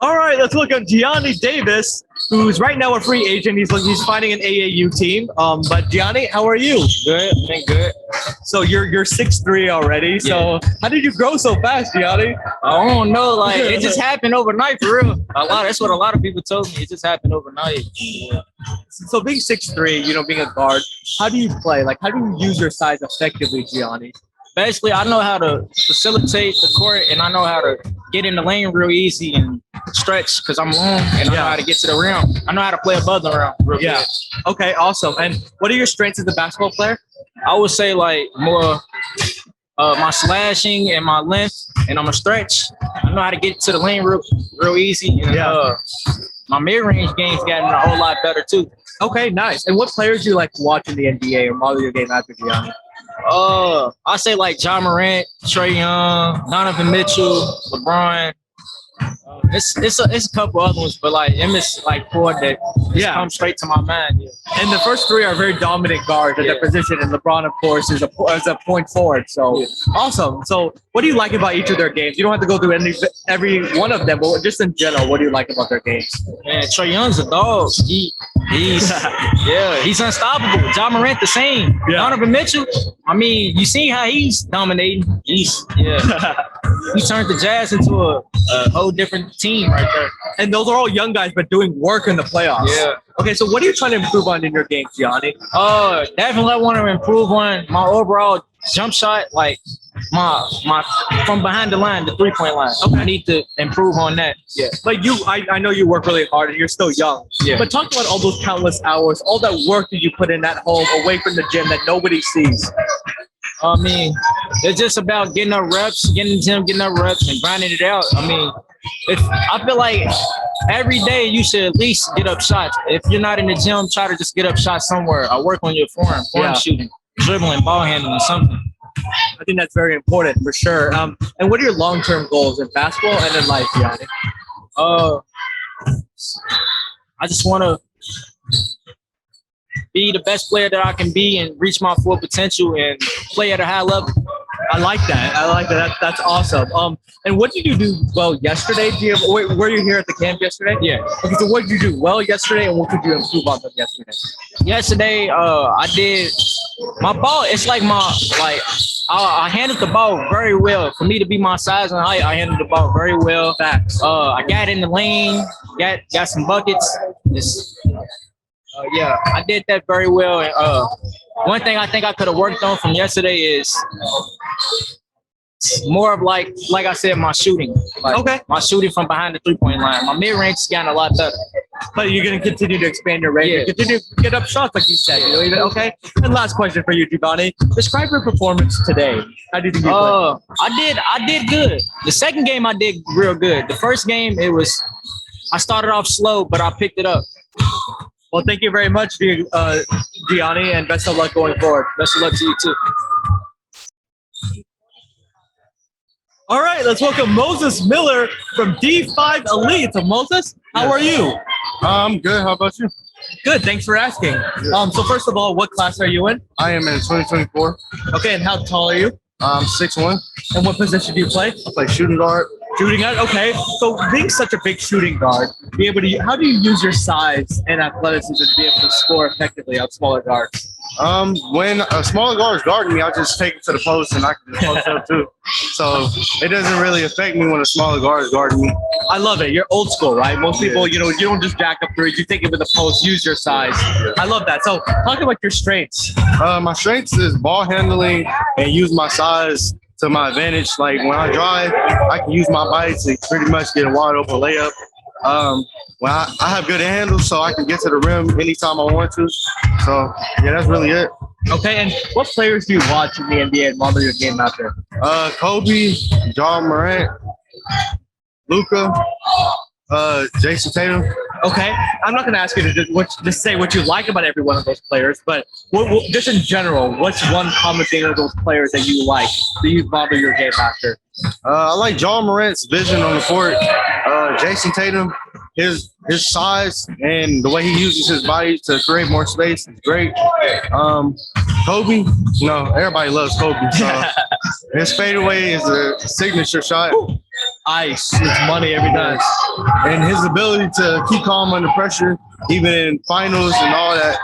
All right, let's look at Gianni Davis, who's right now a free agent. He's finding an AAU team. But Gianni, how are you? Good, been good. So you're 6'3" already. So how did you grow so fast, Gianni? I don't know, like it just happened overnight for real. That's what a lot of people told me. It just happened overnight. Yeah. So being 6'3", being a guard, how do you play? Like, how do you use your size effectively, Gianni? Basically, I know how to facilitate the court, and I know how to get in the lane real easy and stretch because I'm long, and I know how to get to the rim. I know how to play above the rim real good. Okay, awesome. And what are your strengths as a basketball player? I would say like more my slashing and my length, and I'm a stretch. I know how to get to the lane real easy. And, my mid-range game's gotten a whole lot better too. Okay, nice. And what players do you like to watch in the NBA or model your game after, Gianni? I say like John Morant, Trey Young, Donovan Mitchell, LeBron. It's a couple other ones, but like it's like four that come straight to my mind. Yeah. And the first three are very dominant guards at their position, and LeBron, of course, is a point forward. So awesome. So what do you like about each of their games? You don't have to go through every one of them, but just in general, what do you like about their games? Man, Trey Young's a dog. He's unstoppable. John Morant the same. Yeah. Donovan Mitchell, I mean, you see how he's dominating. He turned the Jazz into a whole different team right there. And those are all young guys, but doing work in the playoffs. Yeah. Okay, so what are you trying to improve on in your game, Gianni? Definitely I want to improve on my overall jump shot, like my from behind the line, the 3-point line. Okay. I need to improve on that. Yeah. But I know you work really hard and you're still young. Yeah. But talk about all those countless hours, all that work that you put in at home, away from the gym that nobody sees. I mean, it's just about getting up reps, getting in the gym, getting up reps, and grinding it out. I mean, I feel like every day you should at least get up shots. If you're not in the gym, try to just get up shots somewhere. Or work on your form shooting, dribbling, ball handling, something. I think that's very important for sure. And what are your long-term goals in basketball and in life, Gianni? I just want to be the best player that I can be and reach my full potential and play at a high level. I like that. That's awesome. And what did you do well yesterday? Were you here at the camp yesterday? Yeah. Okay, so what did you do well yesterday, and what could you improve on them yesterday? Yesterday, I did my ball. It's like I handled the ball very well. For me to be my size and height, I handled the ball very well. Facts. I got in the lane, got some buckets. I did that very well. And one thing I think I could have worked on from yesterday is more of like I said, my shooting. My shooting from behind the 3-point line. My mid-range has gotten a lot better. But you're going to continue to expand your range. Yeah. Continue to get up shots, like you said. Okay? And last question for you, Gianni. Describe your performance today. How did you play? I did good. The second game I did real good. The first game, I started off slow, but I picked it up. Well, thank you very much, Gianni, and best of luck going forward. Best of luck to you, too. All right, let's welcome Moses Miller from D5 Elite. So, Moses, how are you? I'm good. How about you? Good. Thanks for asking. So, first of all, what class are you in? I am in 2024. Okay, and how tall are you? I'm 6'1". And what position do you play? I play shooting guard. Shooting guard? Okay. So being such a big shooting guard, how do you use your size and athleticism to be able to score effectively on smaller guards? When a smaller guard is guarding me, I'll just take it to the post and I can just post up too. So it doesn't really affect me when a smaller guard is guarding me. I love it. You're old school, right? Most people, you don't just jack up threes. You take it with the post, use your size. I love that. So talk about your strengths. My strengths is ball handling and use my size to my advantage. Like when I drive, I can use my body to pretty much get a wide open layup. When I have good handles, so I can get to the rim anytime I want to. So yeah, that's really it. Okay, and what players do you watch in the NBA and model your game after? Kobe, John Morant, Luka, Jason Tatum. Okay, I'm not going to ask you to just say what you like about every one of those players, but just in general, what's one common thing of those players that you like, that you model your game after? I like John Morant's vision on the court. Jason Tatum, his size and the way he uses his body to create more space is great. Kobe, everybody loves Kobe. So his fadeaway is a signature shot. ice. It's money every time. And his ability to keep calm under pressure, even in finals and all that.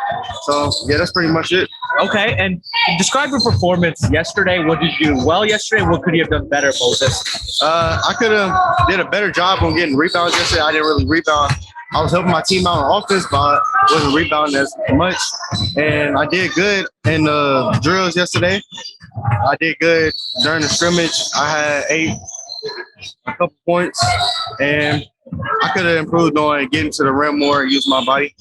So, yeah, that's pretty much it. Okay, and describe your performance yesterday. What did you do well yesterday? What could you have done better, Moses? I could have did a better job on getting rebounds yesterday. I didn't really rebound. I was helping my team out on offense, but I wasn't rebounding as much. And I did good in the drills yesterday. I did good during the scrimmage. I had a couple points, and I could have improved on getting to the rim more and use my body.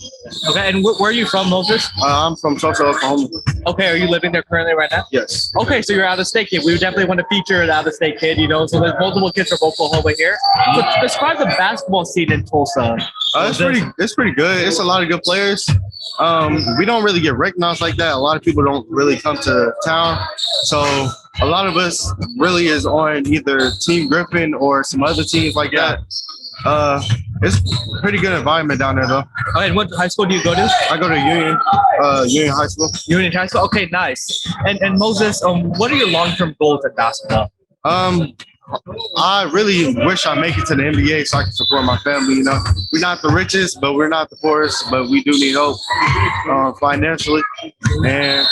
Okay, and where are you from, Moses? I'm from Tulsa, Oklahoma. Okay, are you living there currently right now? Yes. Okay, so you're out-of-state kid. We would definitely want to feature an out-of-state kid, you know, so there's multiple kids from Oklahoma here. So describe the basketball scene in Tulsa. It's pretty good. It's a lot of good players. We don't really get recognized like that. A lot of people don't really come to town. So a lot of us really is on either Team Griffin or some other teams like that. It's a pretty good environment down there, though. Oh, and what high school do you go to? I go to Union High School. Union High School? Okay, nice. And Moses, what are your long-term goals at basketball? I really wish I make it to the NBA so I can support my family. You know, we're not the richest, but we're not the poorest, but we do need help financially. And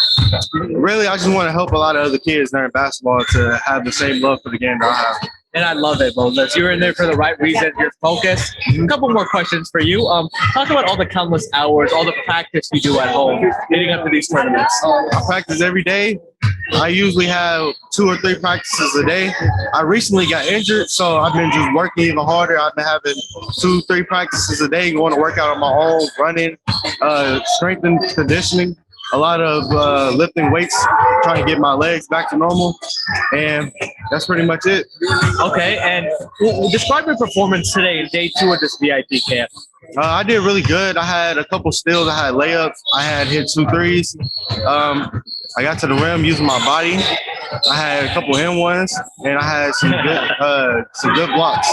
really, I just want to help a lot of other kids learn basketball to have the same love for the game that I have. And I love it, Moses. You're in there for the right reason. You're focused. A couple more questions for you. Talk about all the countless hours, all the practice you do at home leading up to these tournaments. I practice every day. I usually have 2 or 3 practices a day. I recently got injured, so I've been just working even harder. I've been having 2, 3 practices a day, going to work out on my own, running, strength and conditioning. A lot of lifting weights, trying to get my legs back to normal, and that's pretty much it. Okay, and describe your performance today in day 2 of this VIP camp. I did really good. I had a couple steals. I had layups. I had hit 2 threes. I got to the rim using my body. I had a couple N1s, and I had some good blocks.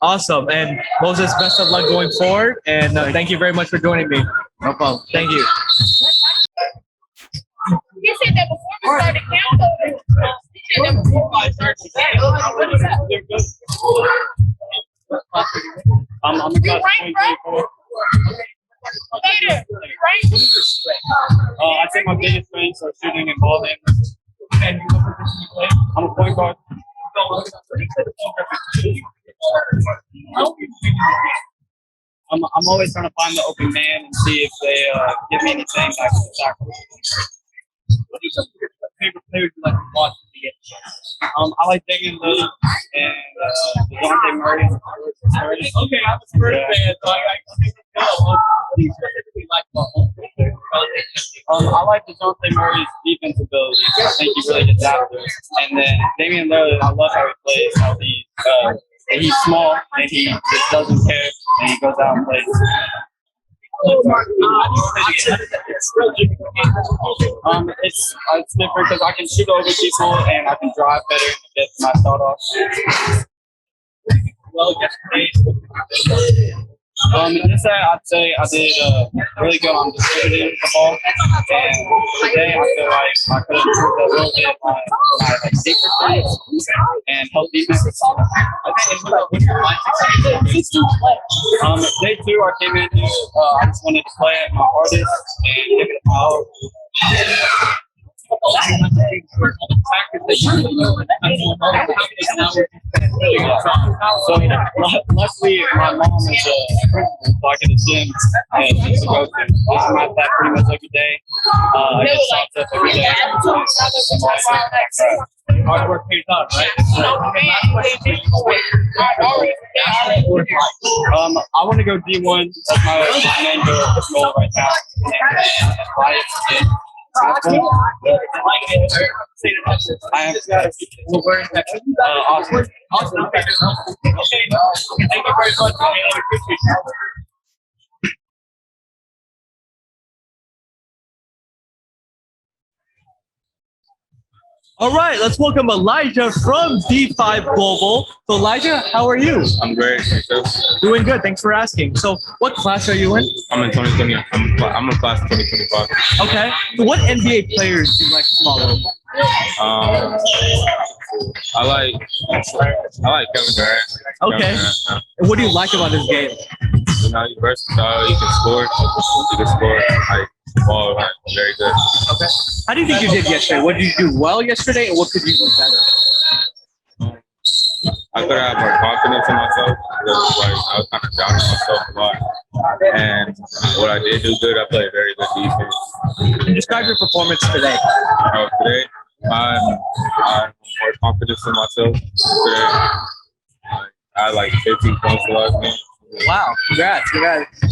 Awesome. And Moses, best of luck going forward, and thank you very much for joining me. No problem. Thank you. You said that before we started count. You said that before we started I'm a class 2024. Later, right? I'd say my biggest strengths are shooting and ball handling. And what position you play? I'm a point guard. I'm always trying to find the open man and see if they give me anything I can tackle. What are some of your favorite players you like to watch in the NBA? I like Desmond Douglas and DeJounte Murray. Okay, I'm a Spurs fan, so I think what do you specifically like about home? I like DeJounte Murray's defense ability. I think he really gets after it. And then Damian Lillard, I love how he plays. How he's small and he just doesn't care and he goes out and plays. It's different because I can shoot over people and I can drive better and get my shot off. Well, yesterday. Yesterday I'd say I did really good on distributing the ball, and today I feel like I could have improved a little bit on my deeper threes and help defense. Day 2 I came in here, I just wanted to play at my hardest and give it a all. So luckily my mom is a principal, so I get a gym and just go to. I'm at that pretty much every day. I get shots up every day. Hard work pays off, right? I want to go D1. That's my main goal right now. I am Awesome. Awesome. Okay. Thank you very much. I appreciate it. All right, let's welcome Elijah from D5 Global. So Elijah, how are you? I'm great. Doing good. Thanks for asking. So what class are you in? I'm in 2020. I'm in class 2025. Okay. So what NBA players do you like to follow? I like Kevin Durant. Okay. And what do you like about this game? You know, he's versatile. He can score. Like ball, like very good. Okay. How do you think you did yesterday? What did you do well yesterday, and what could you do better? I could have more confidence in myself because like I was kind of doubting myself a lot. And what I did do good, I played very good defense. And describe your performance today. Today, I'm more confident in myself. Today, I had like 15 points the last game. Wow, congrats.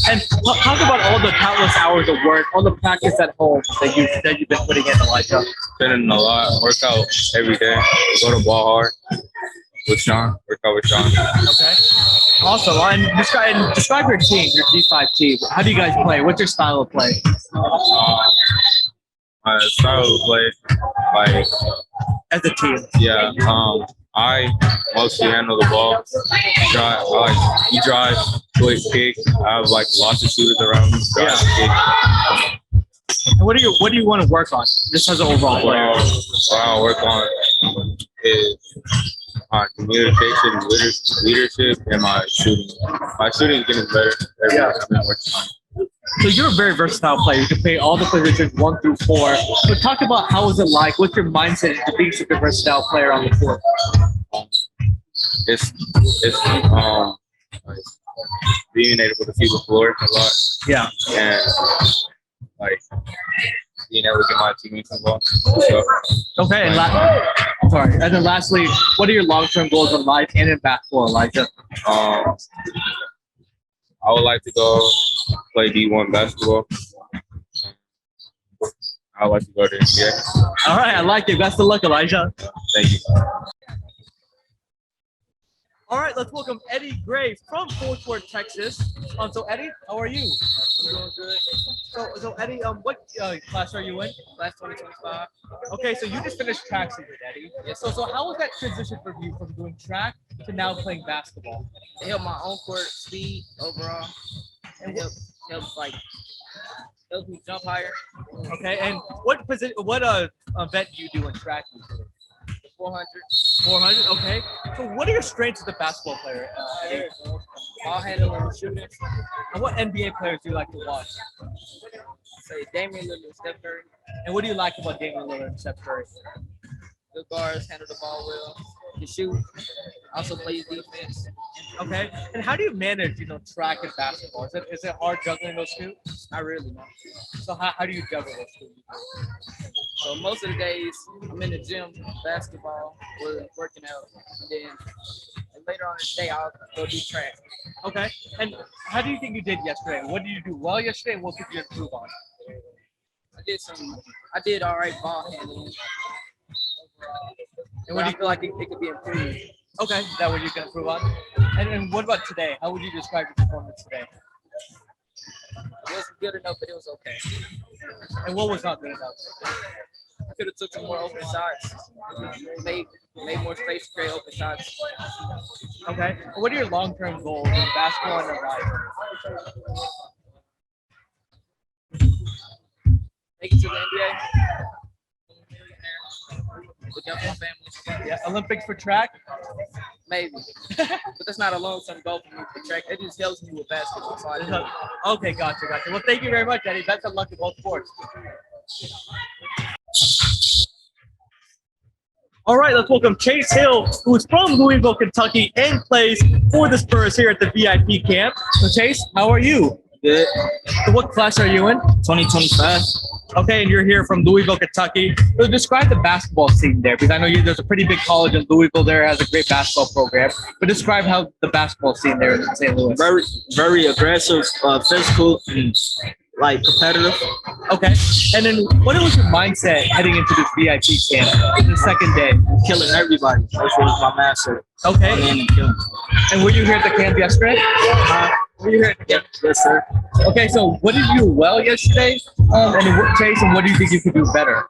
And talk about all the countless hours of work, all the practice at home that you've been putting in, Elijah. Been in a lot, work out every day, go to ball hard with Sean, work out with Sean. Okay. Awesome. And describe your team, your D5 team. How do you guys play? What's your style of play? My style of play, like as a team. Yeah. I mostly handle the ball. We drive, quick kick. I have like lots of shooters around me. Drive, kick. And what do you want to work on just as an overall player? What I work on is my communication, leadership, and my shooting. My shooting is getting better every day. I've been working on it. So you're a very versatile player. You can play all the positions 1 through 4. But talk about how is it like? What's your mindset into being such a versatile player on the court? It's like being able to see the floor a lot. Yeah. And like being able to get my teammates involved. So, okay. And then lastly, what are your long-term goals in life and in basketball, Elijah? I would like to go play D1 basketball. I would like to go to the NBA. All right, I like it. Best of luck, Elijah. Thank you. All right, let's welcome Eddie Gray from Fort Worth, Texas. So Eddie, how are you? I'm doing good. So Eddie, what class are you in? Class 2025. Okay, so you just finished track season, Eddie. Yes. So how was that transition for you from doing track to now playing basketball? It helped my own court speed overall. And helped me jump higher. Okay, and what event do you do in track usually? 400. 400. Okay. So what are your strengths as a basketball player? Eddie? Ball handling and shooting. And what NBA players do you like to watch? Say Damian Lillard and Steph Curry. And what do you like about Damian Lillard and Steph Curry? Good guards, handle the ball well, can shoot, also plays defense. Okay. And how do you manage, track and basketball? Is it hard juggling those two? Not really, no. So how do you juggle those two? So most of the days I'm in the gym, basketball, working out, and then later on in the day I'll go do track. Okay. And how do you think you did yesterday? What did you do well yesterday, and what could you improve on? I did all right ball handling. And what do you feel like it could be improved? Okay, is that what you can improve on? And what about today? How would you describe your performance today? It wasn't good enough, but it was okay. And what was not good enough? I could have took some more open shots, made more space to create open shots. Okay. What are your long-term goals in basketball and in life? Make it to the NBA. Look out for my family. Yeah, Olympics for track? Maybe. But that's not a long-term goal for me for track. It just helps me with basketball. So I do it. Okay, gotcha. Well, thank you very much, Eddie. Best of luck in both sports. All right, let's welcome Chase Hill, who is from Louisville, Kentucky, and plays for the Spurs here at the VIP camp. So, Chase, how are you? Good. So what class are you in? 2025. Okay, and you're here from Louisville, Kentucky. So describe the basketball scene there, because I know there's a pretty big college in Louisville there, has a great basketball program. But describe how the basketball scene there is in St. Louis. Very, very aggressive, physical, and like competitive. Okay, and then what was your mindset heading into this VIP camp in the second day? Killing everybody. That's what was my master. Okay. And were you here at the camp yesterday? Were you here at the camp? Yes, sir. Okay, so what did you do well yesterday? Chase, and what do you think you could do better?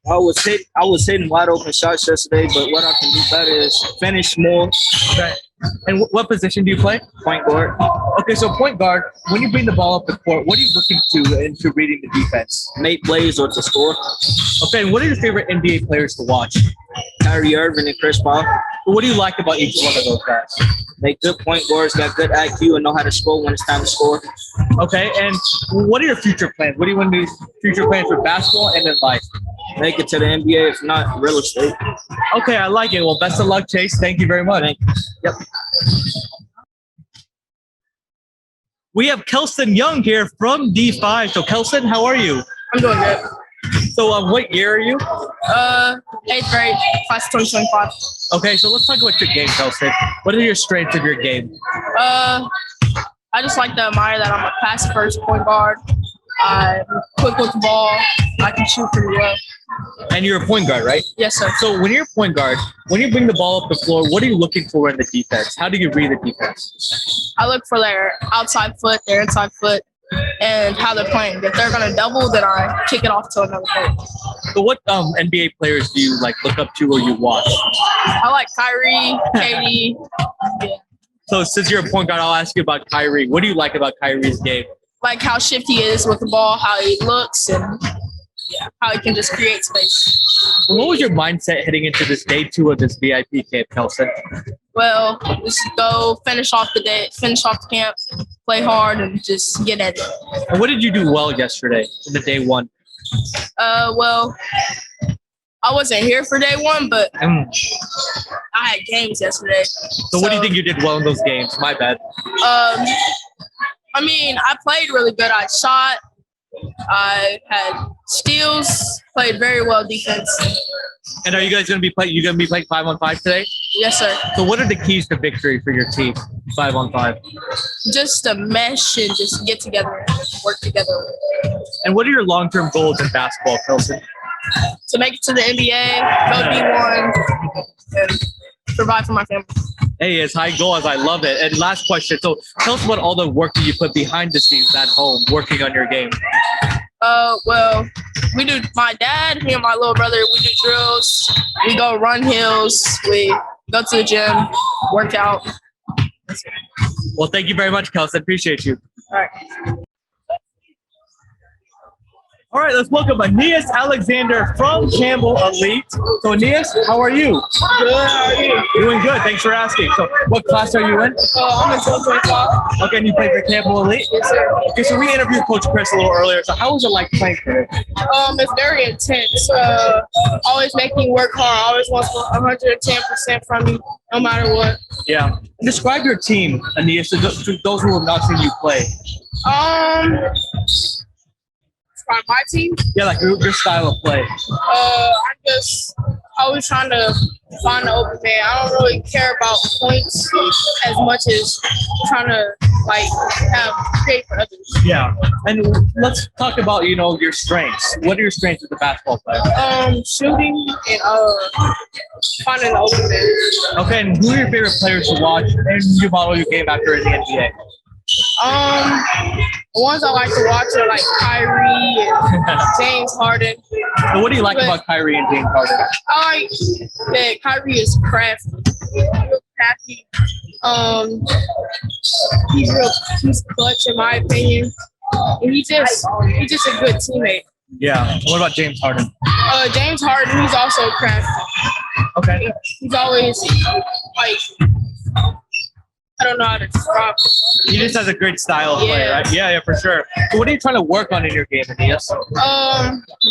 I was hitting wide open shots yesterday, but what I can do better is finish more. Okay. And what position do you play? Point guard. Okay, so point guard, when you bring the ball up the court, what are you looking to into reading the defense? Make plays or to score. Okay, and what are your favorite NBA players to watch? Kyrie Irving and Chris Paul. What do you like about each one of those guys? They good point guards, got good IQ, and know how to score when it's time to score. Okay, and what are your future plans? What do you want to do? Future plans for basketball and then life? Make it to the NBA, if not real estate. Okay, I like it. Well, best of luck, Chase. Thank you very much. Yep. We have Kelston Young here from D5. So, Kelston, how are you? I'm doing good. So, what year are you? 8th grade, class 2025. Okay, so let's talk about your game, Kelston. What are your strengths of your game? I just like to admire that I'm a pass first point guard. I'm quick with the ball. I can shoot pretty well. And you're a point guard, right? Yes, sir. So when you're a point guard, when you bring the ball up the floor, what are you looking for in the defense? How do you read the defense? I look for their outside foot, their inside foot, and how they're playing. If they're going to double, then I kick it off to another player. So what NBA players do you like look up to or you watch? I like Kyrie, KD. Yeah. So since you're a point guard, I'll ask you about Kyrie. What do you like about Kyrie's game? Like how shifty he is with the ball, how he looks, and how he can just create space. What was your mindset heading into this day 2 of this VIP camp, Kelston? Well, just go finish off the camp, play hard, and just get at it. And what did you do well yesterday in the day 1? Well, I wasn't here for day 1, but I had games yesterday. So what do you think you did well in those games? My bad. I mean, I played really good. I shot. I had steals. Played very well defense. And are you guys going to be playing? You going to be playing 5-on-5 today? Yes, sir. So what are the keys to victory for your team? 5-on-5. Just to mesh and just get together and work together. And what are your long-term goals in basketball, Kelston? To make it to the NBA, go D1, and provide for my family. Hey, it's high goals. I love it. And last question. So tell us about all the work that you put behind the scenes at home working on your game. Well, we do, my dad, me and my little brother, we do drills. We go run hills. We go to the gym, work out. Well, thank you very much, Kelston. Appreciate you. All right. All right, let's welcome Aeneas Alexander from Campbell Elite. So, Aeneas, how are you? Good, how are you? Doing good. Thanks for asking. So, what class are you in? I'm in 2025. Okay, and you play for Campbell Elite? Yes, sir. Okay, so we interviewed Coach Chris a little earlier. So, how was it like playing for him? It's very intense. Always making you work hard. Always wants 110% from you, no matter what. Yeah. Describe your team, Aeneas, to those who have not seen you play. My team? Yeah, like your style of play. I'm just always trying to find the open man. I don't really care about points as much as trying to create for others. Yeah. And let's talk about, your strengths. What are your strengths as a basketball player? Shooting and finding the open man. Okay, and who are your favorite players to watch and you model your game after in the NBA? The ones I like to watch are like Kyrie and James Harden. So what do you like about Kyrie and James Harden? I like that Kyrie is crafty. Real crafty. He's clutch in my opinion. And he's just a good teammate. Yeah. What about James Harden? James Harden, he's also crafty. Okay. He's always I don't know how to describe it. He just has a great style of play, right? Yeah, for sure. So what are you trying to work on in your game, Aeneas?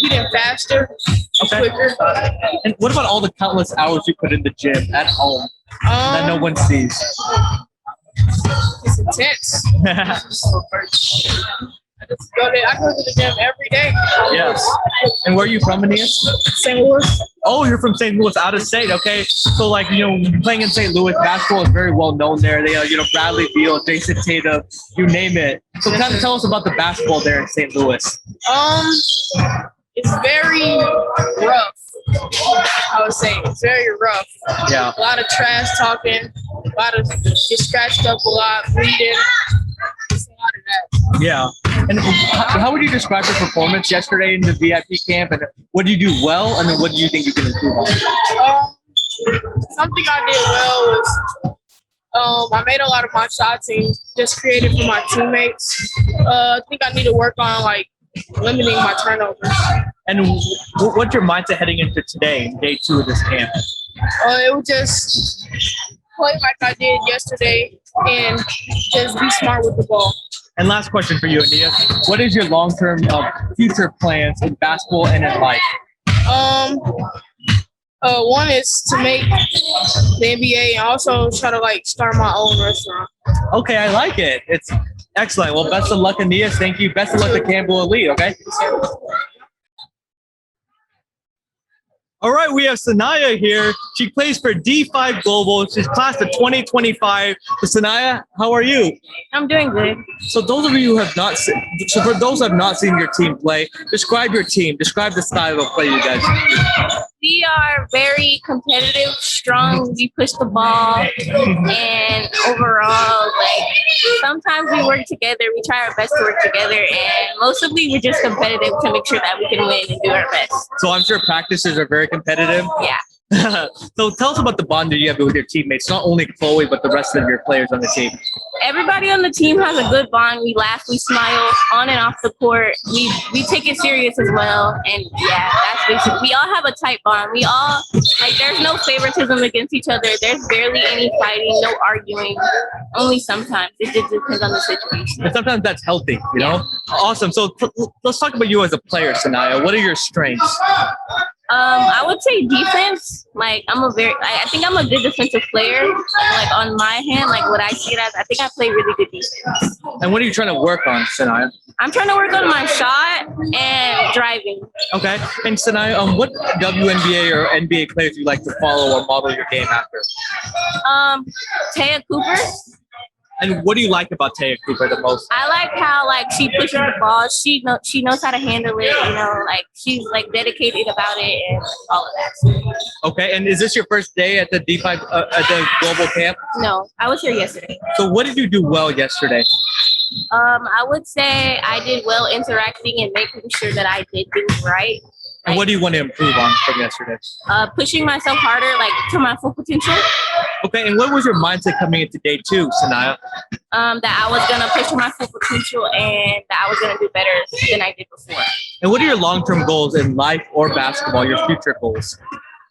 Getting faster, quicker. And what about all the countless hours you put in the gym at home that no one sees? It's intense. I go to the gym every day. Yes. And where are you from, Aeneas? St. Louis. Oh, you're from St. Louis, out of state. Okay. So, playing in St. Louis, basketball is very well known there. They, Bradley Beal, Jason Tatum, you name it. So, kind of tell us about the basketball there in St. Louis. It's very rough. I would say it's very rough. Yeah. A lot of trash talking. A lot of get scratched up a lot, bleeding. It's a lot of that. Yeah. And how would you describe your performance yesterday in the VIP camp? And what did you do well? And then what do you think you can improve on? Something I did well was I made a lot of my shots and just created for my teammates. I think I need to work on limiting my turnovers. And what's your mindset heading into today, day 2 of this camp? It was just play like I did yesterday and just be smart with the ball. And last question for you, Aeneas. What is your long-term future plans in basketball and in life? One is to make the NBA and also try to like start my own restaurant. Okay, I like it. It's excellent. Well, best of luck, Aeneas. Thank you. Best of luck to Campbell Elite, okay? All right, we have Saniyah here. She plays for D5 Global. She's class of 2025. So Saniyah, how are you? I'm doing good. So those of you who have not seen, for those who have not seen your team play, describe your team. Describe the style of play you guys do. We are very competitive, strong. We push the ball, and overall, like sometimes we work together. We try our best to work together, and mostly we're just competitive to make sure that we can win and do our best. So I'm sure practices are very competitive. Yeah. So tell us about the bond that you have with your teammates, not only Chloe, but the rest of your players on the team. Everybody on the team has a good bond. We laugh, we smile on and off the court. We take it serious as well. And yeah, that's basically, we all have a tight bond. We all, like, there's no favoritism against each other. There's barely any fighting, no arguing, only sometimes. It just depends on the situation. And sometimes that's healthy, you know? Awesome. So let's talk about you as a player, Saniyah. What are your strengths? I would say defense. Like I think I'm a good defensive player. Like on my hand, like what I see it as, I think I play really good defense. And what are you trying to work on, Saniyah? I'm trying to work on my shot and driving. Okay. And Saniyah, what WNBA or NBA players do you like to follow or model your game after? Taya Cooper. And what do you like about Taya Cooper the most? I like how like she pushes the ball. She knows how to handle it. You know, like she's like dedicated about it and all of that. Okay. And is this your first day at the D5 at the global camp? No, I was here yesterday. So what did you do well yesterday? I would say I did well interacting and making sure that I did things right. And what do you want to improve on from yesterday? Pushing myself harder, like to my full potential. Okay, and what was your mindset coming into day two, Saniyah? That I was gonna push my full potential and that I was gonna do better than I did before. And what are your long-term goals in life or basketball? Your future goals?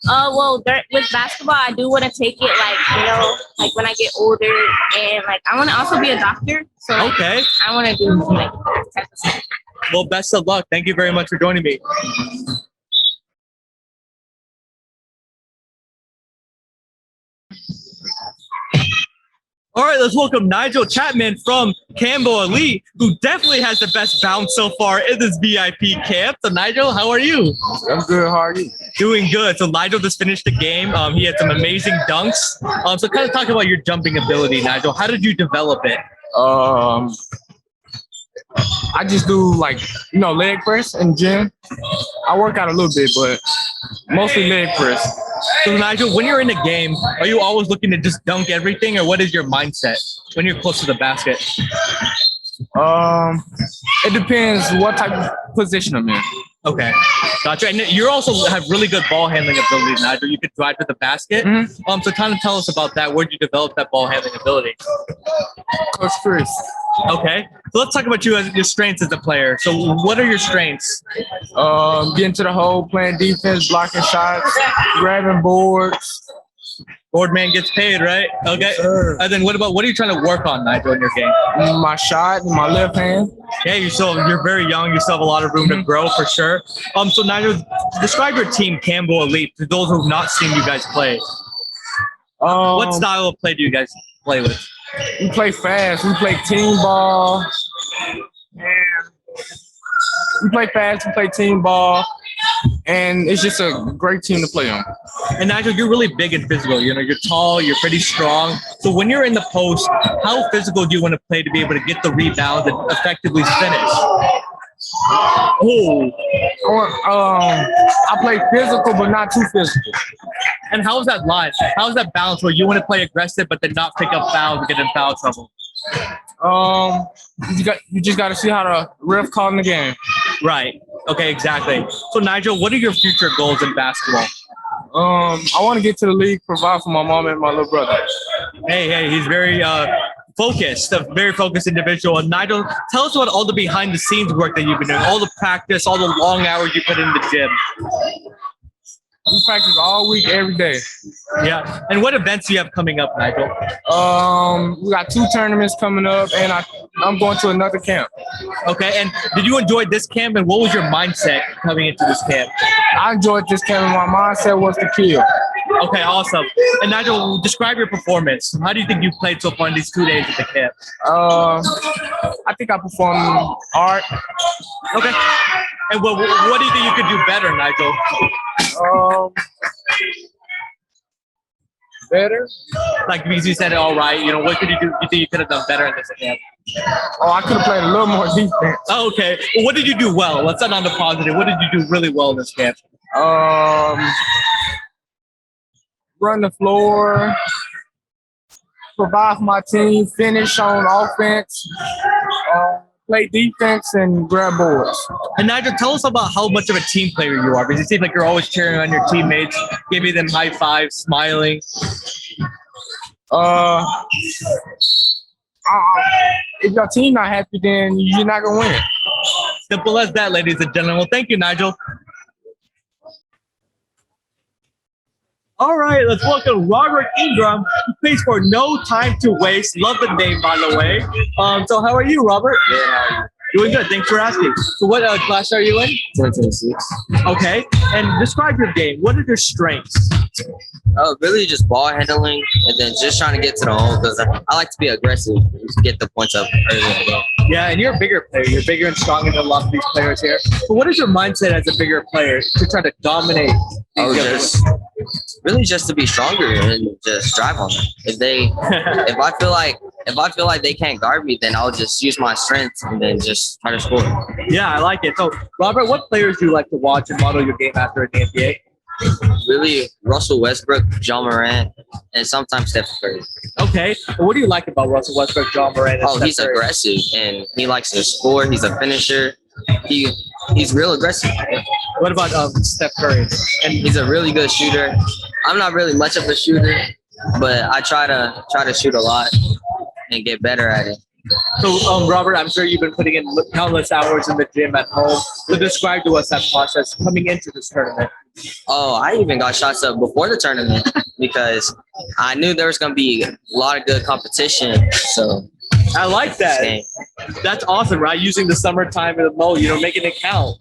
With basketball, I do want to take it like, you know, like when I get older, and like I want to also be a doctor. So like, okay, I want to do like that type of stuff. Well, best of luck. Thank you very much for joining me. All right, let's welcome Nigel Chatman from Campbell Elite, who definitely has the best bounce so far in this VIP camp. So, Nigel, how are you? I'm good. How are you? Doing good. So, Nigel just finished the game. He had some amazing dunks. So, kind of talk about your jumping ability, Nigel. How did you develop it? I just do like, leg press in gym. I work out a little bit, but mostly leg press. So Nigel, when you're in a game, are you always looking to just dunk everything, or what is your mindset when you're close to the basket? It depends what type of position I'm in. Okay, gotcha. And you also have really good ball handling ability, Nigel. You could drive to the basket. Mm-hmm. So kind of tell us about that. Where did you develop that ball handling ability? Coach Chris. Okay, so let's talk about you as your strengths as a player. So what are your strengths? Getting to the hole, playing defense, blocking shots, grabbing boards. Board man gets paid, right? Okay. Yes, and then what are you trying to work on, Nigel, in your game? My shot, my left hand. Yeah, you're very young. You still have a lot of room to grow for sure. So Nigel, describe your team, Campbell Elite, to those who have not seen you guys play. What style of play do you guys play with? We play fast. We play team ball. We play fast. We play team ball. And it's just a great team to play on. And Nigel, you're really big and physical. You're tall, you're pretty strong. So when you're in the post, how physical do you want to play to be able to get the rebound and effectively finish? Oh, I play physical, but not too physical. And how's that line? How's that balance where you want to play aggressive, but then not pick up fouls and get in foul trouble? You just got to see how the ref calling the game. Right. Okay, exactly. So Nigel, what are your future goals in basketball? I want to get to the league, provide for my mom and my little brother. Hey, he's very focused, a very focused individual. And Nigel, tell us about all the behind the scenes work that you've been doing, all the practice, all the long hours you put in the gym. We practice all week, every day. Yeah. And what events do you have coming up, Nigel? We got 2 tournaments coming up, and I'm going to another camp. Okay. And did you enjoy this camp? And what was your mindset coming into this camp? I enjoyed this camp, and my mindset was to kill. Okay, awesome. And Nigel, describe your performance. How do you think you played so far in these 2 days at the camp? I think I performed hard. Okay. And what do you think you could do better, Nigel? Better? Like, because you said it all right, what could you do? You think you could have done better in this camp? I could have played a little more defense. Oh, okay. Well, what did you do well? Let's end on the positive. What did you do really well in this camp? Run the floor, provide for my team, finish on offense, play defense, and grab boards. And Nigel, tell us about how much of a team player you are, because it seems like you're always cheering on your teammates, giving them high fives, smiling. If your team not happy, then you're not gonna win. Simple as that, ladies and gentlemen. Well, thank you, Nigel. All right, let's welcome Robert Ingram, who plays for No Time to Waste. Love the name, by the way. So how are you, Robert? Good, how are you? Doing good. Thanks for asking. So what class are you in? 2026. Okay. And describe your game. What are your strengths? Really just ball handling and then just trying to get to the hole because I like to be aggressive and just get the points up early in the game. Yeah, and you're a bigger player. You're bigger and stronger than a lot of these players here. But what is your mindset as a bigger player to try to dominate? Just to be stronger and just drive on them. If I feel like they can't guard me, then I'll just use my strength and then just try to score. Yeah, I like it. So, Robert, what players do you like to watch and model your game after in the NBA? Really, Russell Westbrook, John Morant, and sometimes Steph Curry. Okay. And what do you like about Russell Westbrook, John Morant, and Steph he's Curry? Aggressive and he likes to score. He's a finisher. He's real aggressive. What about Steph Curry? And he's a really good shooter. I'm not really much of a shooter, but I try to shoot a lot and get better at it. So, Robert, I'm sure you've been putting in countless hours in the gym at home. So describe to us that process coming into this tournament. I even got shots up before the tournament because I knew there was going to be a lot of good competition. So I like that. That's awesome, right? Using the summertime and the mode, making it count.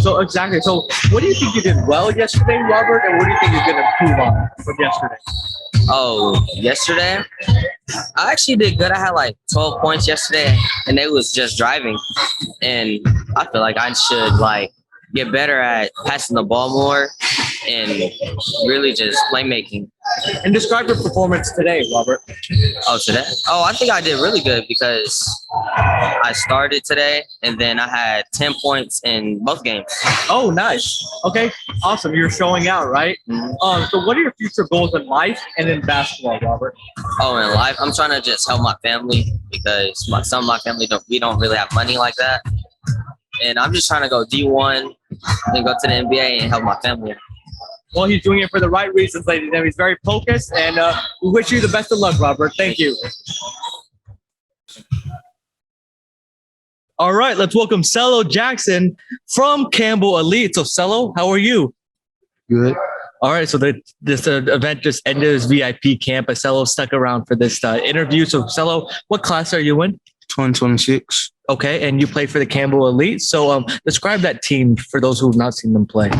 So exactly. So what do you think you did well yesterday, Robert? And what do you think you're going to improve on from yesterday? Yesterday, I actually did good. I had like 12 points yesterday, and it was just driving. And I feel like I should get better at passing the ball more and really just playmaking. And describe your performance today, Robert. Today? I think I did really good because I started today and then I had 10 points in both games. Oh, nice. Okay, awesome. You're showing out, right? Mm-hmm. So what are your future goals in life and in basketball, Robert? In life, I'm trying to just help my family because some of my family don't really have money like that. And I'm just trying to go D1 and go to the NBA and help my family. Well, he's doing it for the right reasons, ladies and gentlemen. He's very focused, and we wish you the best of luck, Robert. Thank you. All right, let's welcome Cello Jackson from Campbell Elite. So, Cello, how are you? Good. All right, so this event just ended as VIP camp, but Cello stuck around for this interview. So, Cello, what class are you in? 2026. Okay, and you play for the Campbell Elite. So describe that team for those who have not seen them play.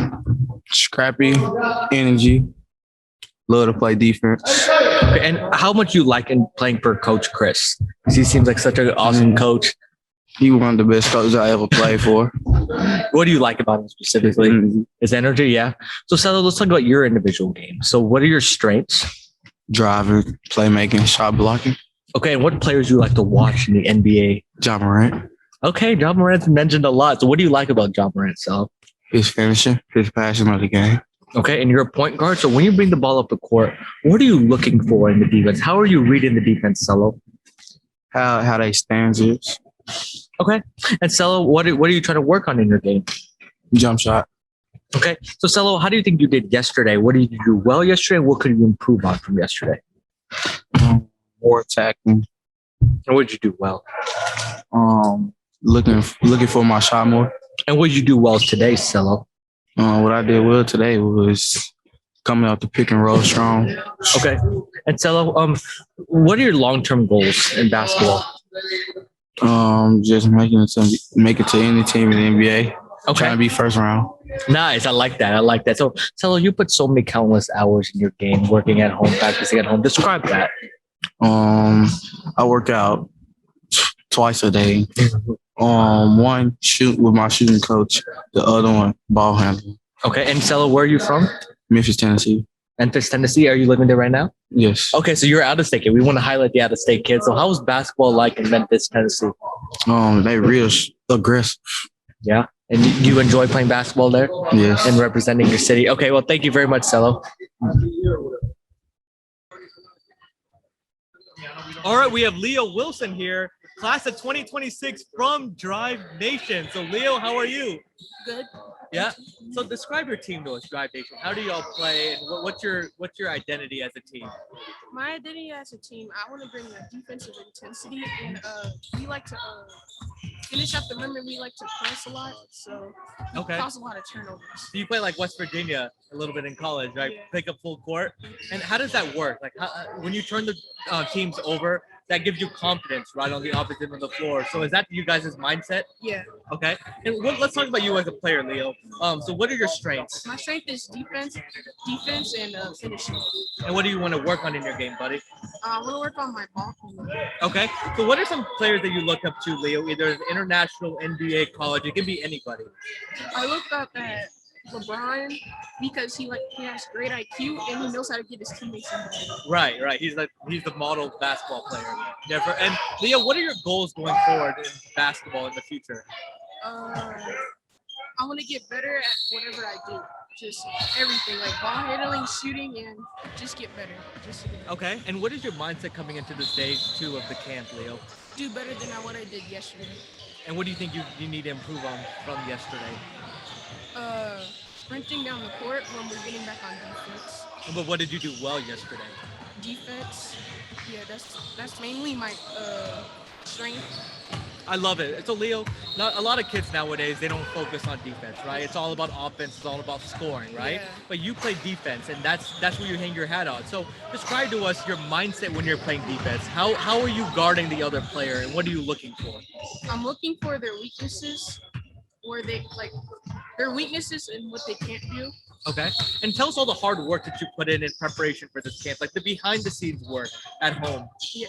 Scrappy, energy, love to play defense. Okay, and how much you like in playing for Coach Chris? Because he seems like such an awesome coach. He one of the best coaches I ever played for. What do you like about him specifically? His energy, yeah. So, Cello, let's talk about your individual game. So what are your strengths? Driving, playmaking, shot blocking. Okay, and what players do you like to watch in the NBA? John Morant. Okay, John Morant's mentioned a lot. So what do you like about John Morant, Cello? His finishing, his passion of the game. Okay, and you're a point guard. So when you bring the ball up the court, what are you looking for in the defense? How are you reading the defense, Cello? How they stand is. Okay, and Cello, what are you trying to work on in your game? Jump shot. Okay, so Cello, how do you think you did yesterday? What did you do well yesterday? What could you improve on from yesterday? More attacking. And what did you do well? Looking for my shot more. And what did you do well today, Cello? What I did well today was coming out the pick and roll strong. Okay. And Cello, what are your long-term goals in basketball? Just make it to any team in the NBA. Okay. Trying to be first round. Nice. I like that. So, Cello, you put so many countless hours in your game, working at home, practicing at home. Describe that. I work out twice a day. One shoot with my shooting coach. The other one ball handling. Okay. And Cello, where are you from? Memphis, Tennessee. Memphis, Tennessee. Are you living there right now? Yes. Okay, so you're out of state kid. We want to highlight the out of state kids. So how was basketball like in Memphis, Tennessee? They real aggressive. Yeah. And you enjoy playing basketball there? Yes. And representing your city. Okay, well, thank you very much, Cello. All right, we have Leo Wilson here, class of 2026 from Drive Nation. So, Leo, how are you? Good. Yeah. So, describe your team to us, Drive Nation. How do y'all play, and what's your identity as a team? My identity as a team, I want to bring the defensive intensity, and we like to finish up the rim, and we like to press a lot, so we cause a lot of turnovers. So you play like West Virginia a little bit in college, right? Yeah. Pick up full court. And how does that work? Like when you turn the teams over, that gives you confidence, right, on the opposite end of the floor. So is that you guys' mindset? Yeah. Okay. And let's talk about you as a player, Leo. So what are your strengths? My strength is defense, and finishing. And what do you want to work on in your game, buddy? I want to work on my ball handling. Okay. So what are some players that you look up to, Leo? Either international, NBA, college. It can be anybody. I look up at LeBron because he has great IQ and he knows how to get his teammates involved. Right. He's the model basketball player. And Leo, what are your goals going forward in basketball in the future? I want to get better at whatever I do. Just everything, like ball handling, shooting, and just get better. Okay. And what is your mindset coming into this day 2 of the camp, Leo? Do better than what I did yesterday. And what do you think you need to improve on from yesterday? Sprinting down the court when we're getting back on defense. But what did you do well yesterday? Defense. Yeah, that's mainly my strength. I love it. So Leo, a lot of kids nowadays, they don't focus on defense, right? It's all about offense. It's all about scoring, right? Yeah. But you play defense, and that's where you hang your hat on. So describe to us your mindset when you're playing defense. How are you guarding the other player, and what are you looking for? I'm looking for their weaknesses, their weaknesses and what they can't do. Okay. And tell us all the hard work that you put in preparation for this camp, like the behind the scenes work at home. Yeah.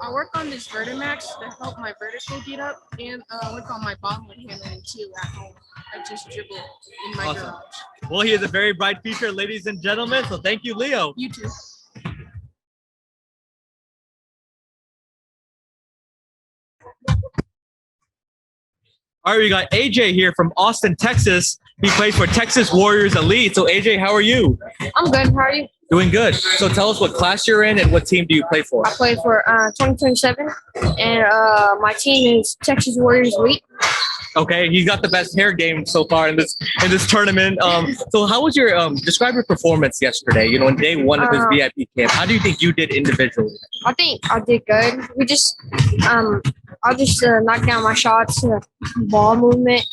I work on this Vertimax to help my vertical get up, and work on my ball handling too at home. I just dribble in my garage. Well, he has a very bright future, ladies and gentlemen. So thank you, Leo. You too. All right, we got AJ here from Austin, Texas. He plays for Texas Warriors Elite. So AJ, how are you? I'm good. How are you? Doing good. So tell us what class you're in and what team do you play for? I play for 2027, and my team is Texas Warriors Elite. Okay, he's got the best hair game so far in this tournament. So how was your describe your performance yesterday? You know, in day 1 of this VIP camp. How do you think you did individually? I think I did good. We just I just knocked down my shots, ball movement,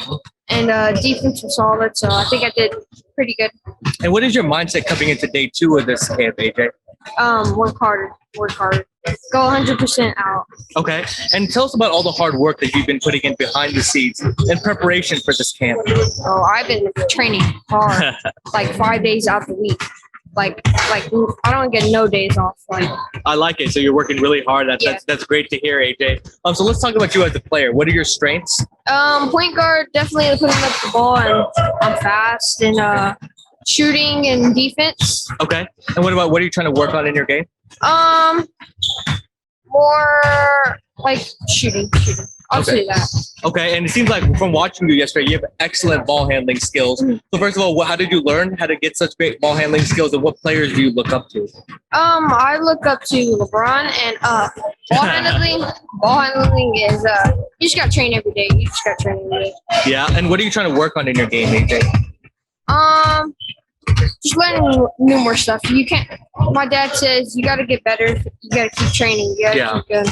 and defense was solid. So I think I did pretty good. And what is your mindset coming into day 2 of this camp, AJ? Work harder. Go 100% out. Okay. And tell us about all the hard work that you've been putting in behind the scenes in preparation for this camp. Oh, I've been training hard, like 5 days out the week. Like I don't get no days off. I like it. So you're working really hard. That's great to hear, AJ. So let's talk about you as a player. What are your strengths? Point guard, definitely putting up the ball, and I'm fast, and shooting and defense. Okay. And what are you trying to work on in your game? More like shooting. I'll say that. Okay. And it seems like from watching you yesterday, you have excellent ball handling skills. So first of all, how did you learn how to get such great ball handling skills, and what players do you look up to? I look up to LeBron, and ball handling. Ball handling is you just got to train every day. Yeah. And what are you trying to work on in your game, AJ? Just learning more stuff. You can't. My dad says you got to get better. You got to keep training. You got to keep good.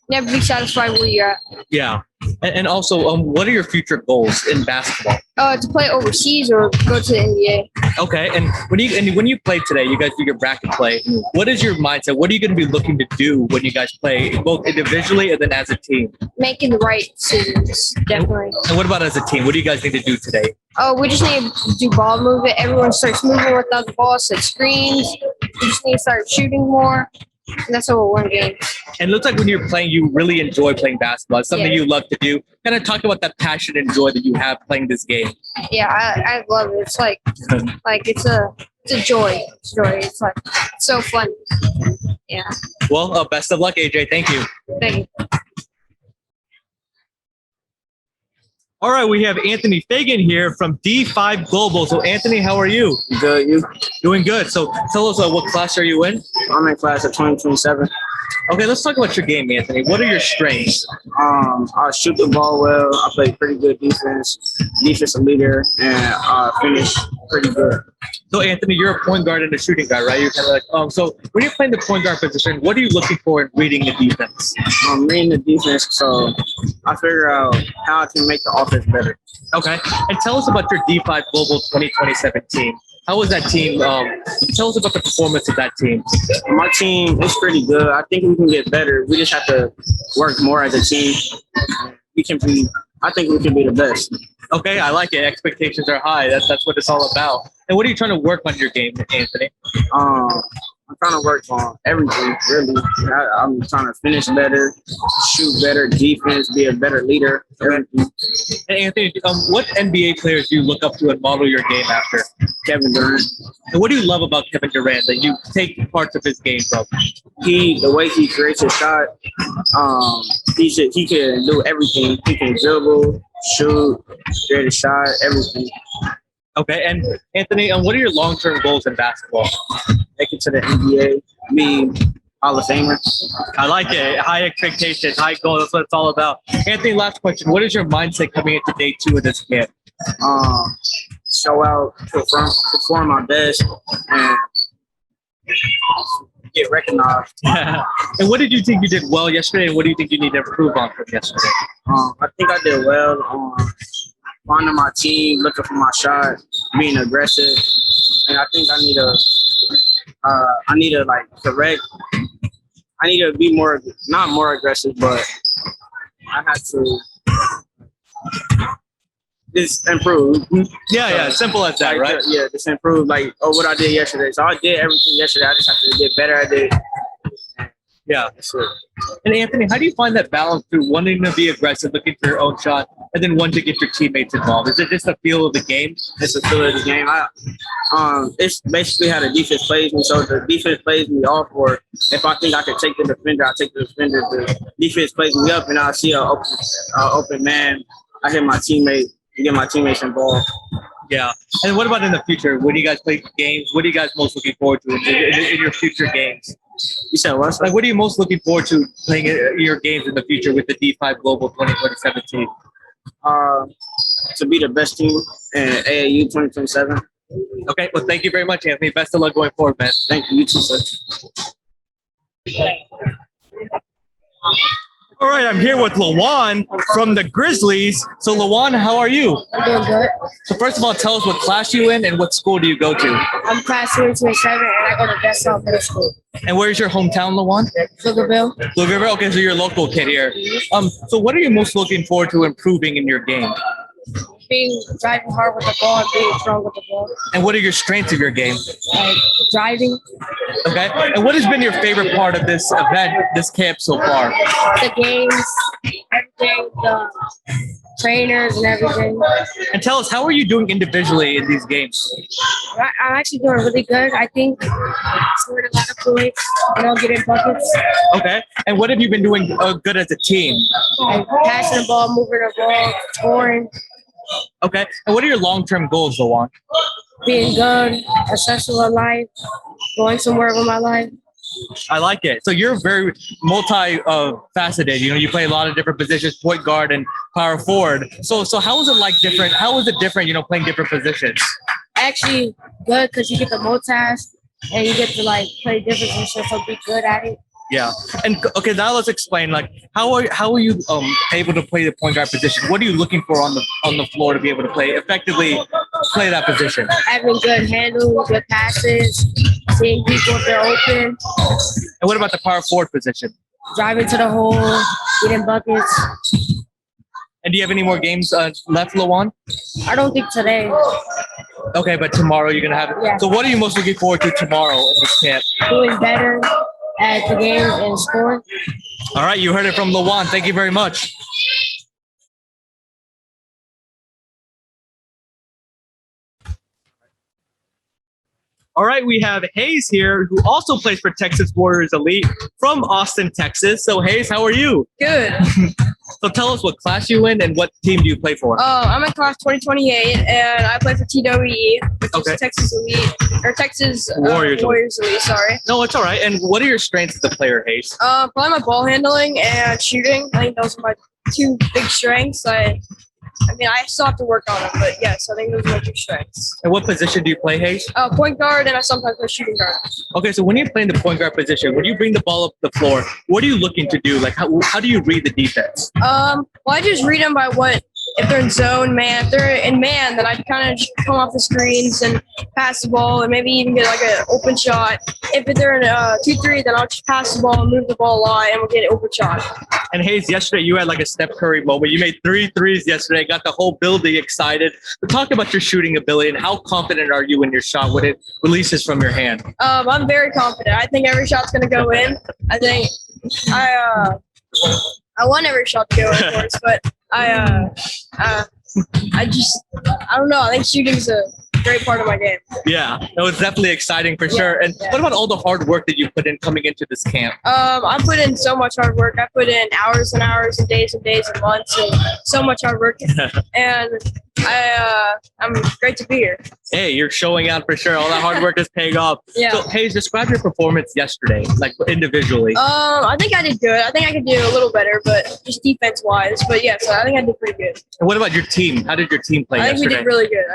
never be satisfied where you're at. Yeah. And also, what are your future goals in basketball? To play overseas or go to the NBA. Okay. And when you play today, you guys do your bracket play. What is your mindset? What are you going to be looking to do when you guys play, both individually and then as a team? Making the right decisions, definitely. And what about as a team? What do you guys need to do today? Oh, we just need to do ball movement. Everyone starts moving without the ball, set screens. We just need to start shooting more. And that's how we'll win games. And it looks like when you're playing, you really enjoy playing basketball. It's something you love to do. Kind of talk about that passion and joy that you have playing this game. Yeah, I love it. It's like it's a joy. It's joy. It's like it's so fun. Yeah. Well, best of luck, AJ. Thank you. Thank you. All right, we have Anthony Phagan here from D5 Global. So, Anthony, how are you? Good, you? Doing good. So, tell us what class are you in? I'm in class of 2027. Okay, let's talk about your game, Anthony. What are your strengths? I shoot the ball well. I play pretty good defense, defensive leader, and I finish pretty good. So, Anthony, you're a point guard and a shooting guard, right? You're kind of like, so when you're playing the point guard position, what are you looking for in reading the defense? I'm reading the defense, so I figure out how I can make the offense better. Okay, and tell us about your D5 Global 2027 team. How was that team? Tell us about the performance of that team. My team is pretty good. I think we can get better. We just have to work more as a team. I think we can be the best. Okay, I like it. Expectations are high. That's what it's all about. And what are you trying to work on your game, Anthony? I'm trying to work on everything, really. I'm trying to finish better, shoot better, defense, be a better leader, everything. And Anthony, what NBA players do you look up to and model your game after? Kevin Durant. And what do you love about Kevin Durant that you take parts of his game from? The way he creates his shot, he can do everything. He can dribble, shoot, create a shot, everything. Okay, and Anthony, what are your long-term goals in basketball? Make it to the NBA, be Hall of Famer. I like it. High expectations, high goals. That's what it's all about. Anthony, last question. What is your mindset coming into day 2 of this camp? Show out, perform my best, and get recognized. And what did you think you did well yesterday, and what do you think you need to improve on from yesterday? I think I did well on finding my team, looking for my shot, being aggressive, and I think I need to be more, not more aggressive, but I have to just improve. Yeah, simple as that, right? Yeah, just improve, what I did yesterday. So I did everything yesterday. I just have to get better at it. Yeah. And Anthony, how do you find that balance through wanting to be aggressive, looking for your own shot, and then wanting to get your teammates involved? Is it just a feel of the game? It's a feel of the game. It's basically how the defense plays me. So if the defense plays me off, or if I think I can take the defender, I take the defender. The defense plays me up, and I see an open man. I hit my teammate and get my teammates involved. Yeah. And what about in the future? When you guys play games, what are you guys most looking forward to in your future games? You said what? What are you most looking forward to playing your games in the future with the D5 Global 2027 team? To be the best team in AAU 2027. Okay. Well, thank you very much, Anthony. Best of luck going forward, man. Thank you. You too, sir. All right, I'm here with Lajuan from the Grizzlies. So, Lajuan, how are you? I'm doing good. So, first of all, tell us what class you in and what school do you go to? I'm class 2027, and I go to Best Middle School. And where's your hometown, Lajuan? Pflugerville. Pflugerville? Okay, so you're a local kid here. So what are you most looking forward to improving in your game? Driving hard with the ball and being strong with the ball. And what are your strengths of your game? Driving. Okay. And what has been your favorite part of this event, this camp so far? The games, everything, the trainers and everything. And tell us, how are you doing individually in these games? I'm actually doing really good. I think scoring a lot of points, getting buckets. Okay. And what have you been doing good as a team? Passing the ball, moving the ball, scoring. Okay. And what are your long-term goals, Lajuan? Being good, successful in life, going somewhere with my life. I like it. So you're very multi-faceted. You play a lot of different positions, point guard and power forward. So how is it different? How is it different, playing different positions? Actually, good because you get the multitask and you get to play different positions, so be good at it. Yeah. And okay, now let's explain. Like, how are you able to play the point guard position? What are you looking for on the floor to be able to effectively play that position? Having good handles, good passes, seeing people if they're open. And what about the power forward position? Driving to the hole, getting buckets. And do you have any more games left, Lajuan? I don't think today. Okay, but tomorrow you're gonna have it. Yeah. So what are you most looking forward to tomorrow in this camp? Doing better at the game and scoring. All right, you heard it from Lajuan. Thank you very much. All right, we have Hayes here, who also plays for Texas Warriors Elite from Austin, Texas. So Hayes, how are you? Good. So tell us what class you in and what team do you play for? I'm in class 2028, and I play for TWE, which is Texas Elite, or Texas Warriors Elite, sorry. No, it's all right. And what are your strengths as a player, Hayes? Probably my ball handling and shooting. I think those are my two big strengths. I mean, I still have to work on them, but yes, I think those are my two strengths. And what position do you play, Hayes? Point guard, and I sometimes play shooting guard. Okay, so when you're playing the point guard position, when you bring the ball up the floor, what are you looking to do? Like, how do you read the defense? Well, I just read them by if they're in zone, man. If they're in man, then I kind of just come off the screens and pass the ball and maybe even get like an open shot. If they're in 2-3, then I'll just pass the ball and move the ball a lot, and we'll get an open shot. And Hayes, yesterday you had like a Steph Curry moment. You made 3 threes yesterday, got the whole building excited. But talk about your shooting ability and how confident are you in your shot when it releases from your hand? I'm very confident. I think every shot's going to go in. I think I want every shot to go in, of course, but I don't know. I think shooting's a great part of my game. Yeah, it was definitely exciting for sure. And what about all the hard work that you put in coming into this camp? I put in so much hard work. I put in hours and hours and days and months and so much hard work. And I'm great to be here. Hey, you're showing out for sure. All that hard work is paying off. Yeah. So, Hayes, describe your performance yesterday, like individually. I think I did good. I think I could do a little better, but just defense-wise. But yes, I think I did pretty good. And what about your team? How did your team play yesterday? I think we did really good.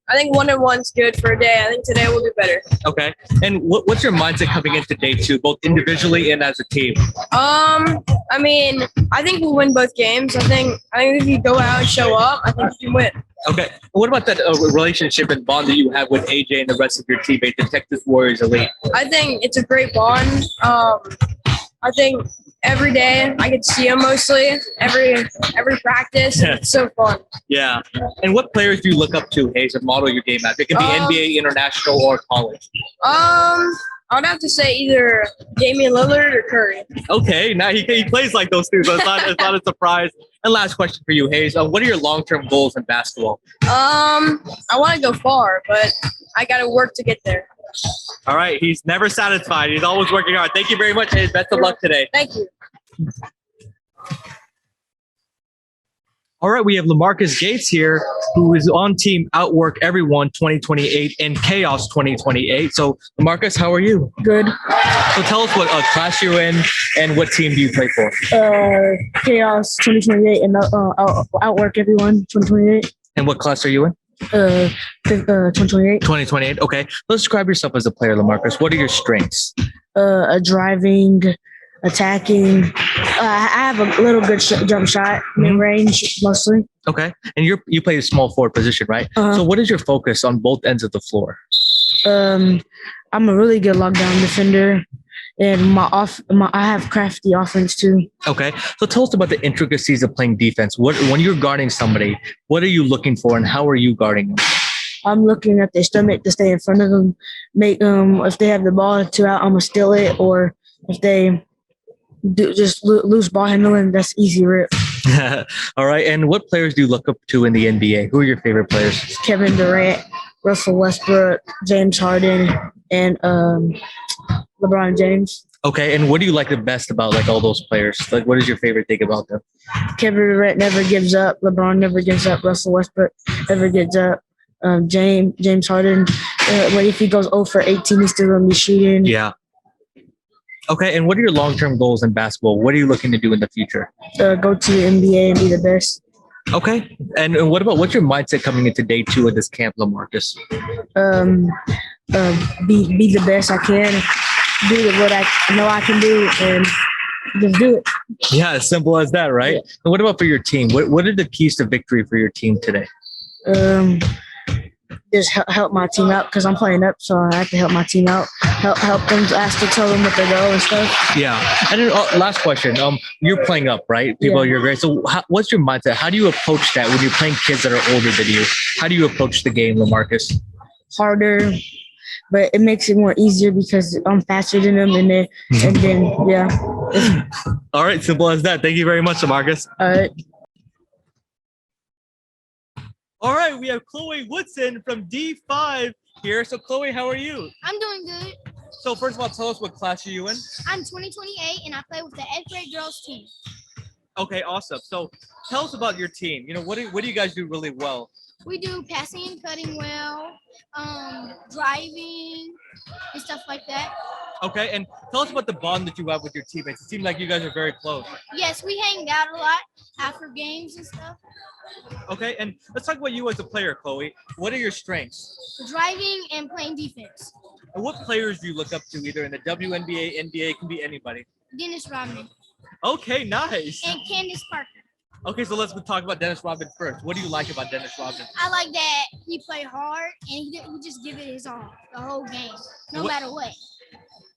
I think 1-1's good for a day. I think today we'll do better. Okay. And what's your mindset coming into day 2, both individually and as a team? I mean, I think we'll win both games. I think if you go out and show up, I think you can win. Okay. What about that relationship and bond that you have with AJ and the rest of your teammates, the Texas Warriors Elite? I think it's a great bond. I think every day I get to see him mostly, every practice. And it's so fun. Yeah. And what players do you look up to, Hayes, and model your game at? It can be NBA, international, or college. I would have to say either Damian Lillard or Curry. Okay. Now he plays like those two, so it's not a surprise. And last question for you, Hayes. What are your long-term goals in basketball? I want to go far, but I got to work to get there. All right. He's never satisfied. He's always working hard. Thank you very much, Hayes. Best of luck today. Thank you. All right, we have Lamarcus Gates here, who is on team Outwork Everyone 2028 and Chaos 2028. So, Lamarcus, how are you? Good. So tell us what class you're in and what team do you play for? Chaos 2028 and Outwork Everyone 2028. And what class are you in? 2028. 2028. Okay. Let's describe yourself as a player, Lamarcus. What are your strengths? Driving, attacking. I have a little good jump shot, mid-range mostly. Okay. And you play a small forward position, right? So what is your focus on both ends of the floor? I'm a really good lockdown defender, and I have crafty offense too. Okay. So tell us about the intricacies of playing defense. When you're guarding somebody, what are you looking for and how are you guarding them? I'm looking at their stomach to stay in front of them. If they have the ball 2 out, I'm gonna steal it, or if they just lose ball handling, that's easy rip. All right. And what players do you look up to in the NBA? Who are your favorite players? Kevin Durant, Russell Westbrook, James Harden, and LeBron James. Okay. And what do you like the best about like all those players? Like, what is your favorite thing about them? Kevin Durant never gives up. LeBron never gives up. Russell Westbrook never gives up. James Harden, if he goes 0 for 18, he's still gonna be shooting. Yeah. Okay, and what are your long-term goals in basketball? What are you looking to do in the future? Go to the NBA and be the best. Okay, and what's your mindset coming into day 2 of this camp, Lamarcus? Be the best I can. do what I know I can do and just do it. Yeah, as simple as that, right? And what about for your team? What are the keys to victory for your team today? Just help my team out because I'm playing up, so I have to help my team out. Help them, tell them what they go and stuff. Yeah. And then last question. You're playing up, right? People, you're great. So what's your mindset? How do you approach that when you're playing kids that are older than you? How do you approach the game, Lamarcus? Harder, but it makes it more easier because I'm faster than them, and then All right, simple as that. Thank you very much, Lamarcus. All right. All right, we have Chloe Woodson from D5 here. So, Chloe, how are you? I'm doing good. So, first of all, tell us what class are you in? I'm 2028, and I play with the 8th grade girls team. Okay, awesome. So, tell us about your team. You know, what do you guys do really well? We do passing and cutting well, driving, and stuff like that. Okay, and tell us about the bond that you have with your teammates. It seems like you guys are very close. Yes, we hang out a lot after games and stuff. Okay, and let's talk about you as a player, Chloe. What are your strengths? Driving and playing defense. And what players do you look up to, either in the WNBA, NBA, it can be anybody? Dennis Rodman. Okay, nice. And Candace Parker. Okay, so let's talk about Dennis Rodman first. What do you like about Dennis Rodman? I like that he play hard and he just give it his all, the whole game, no matter what.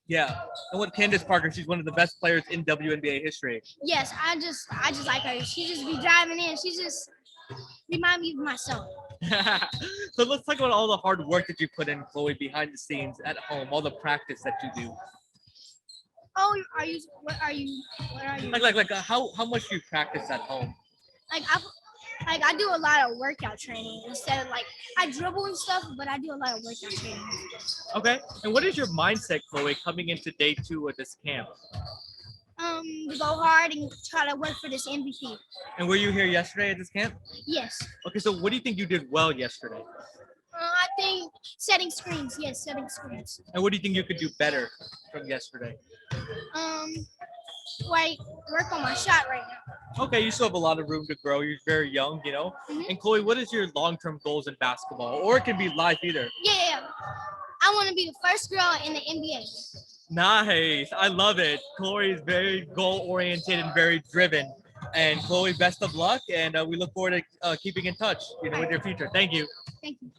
Yeah, and what Candace Parker, she's one of the best players in WNBA history. Yes, I just like her. She just be driving in. She just remind me of myself. So let's talk about all the hard work that you put in, Chloe, behind the scenes at home, all the practice that you do. Oh, what are you? Like how much do you practice at home? I do a lot of workout training instead of I dribble and stuff, but I do a lot of workout training. Okay, and what is your mindset, Chloe, coming into day 2 of this camp? To go hard and try to work for this MVP. And were you here yesterday at this camp? Yes. Okay, so what do you think you did well yesterday? I think setting screens. Yes, setting screens. And what do you think you could do better from yesterday? Work on my shot right now. Okay, you still have a lot of room to grow. You're very young, you know? Mm-hmm. And Chloe, what is your long-term goals in basketball? Or it can be life either. Yeah. I want to be the first girl in the NBA. Nice. I love it. Chloe is very goal-oriented and very driven. And Chloe, best of luck. And we look forward to keeping in touch, with your future. Thank you. Thank you.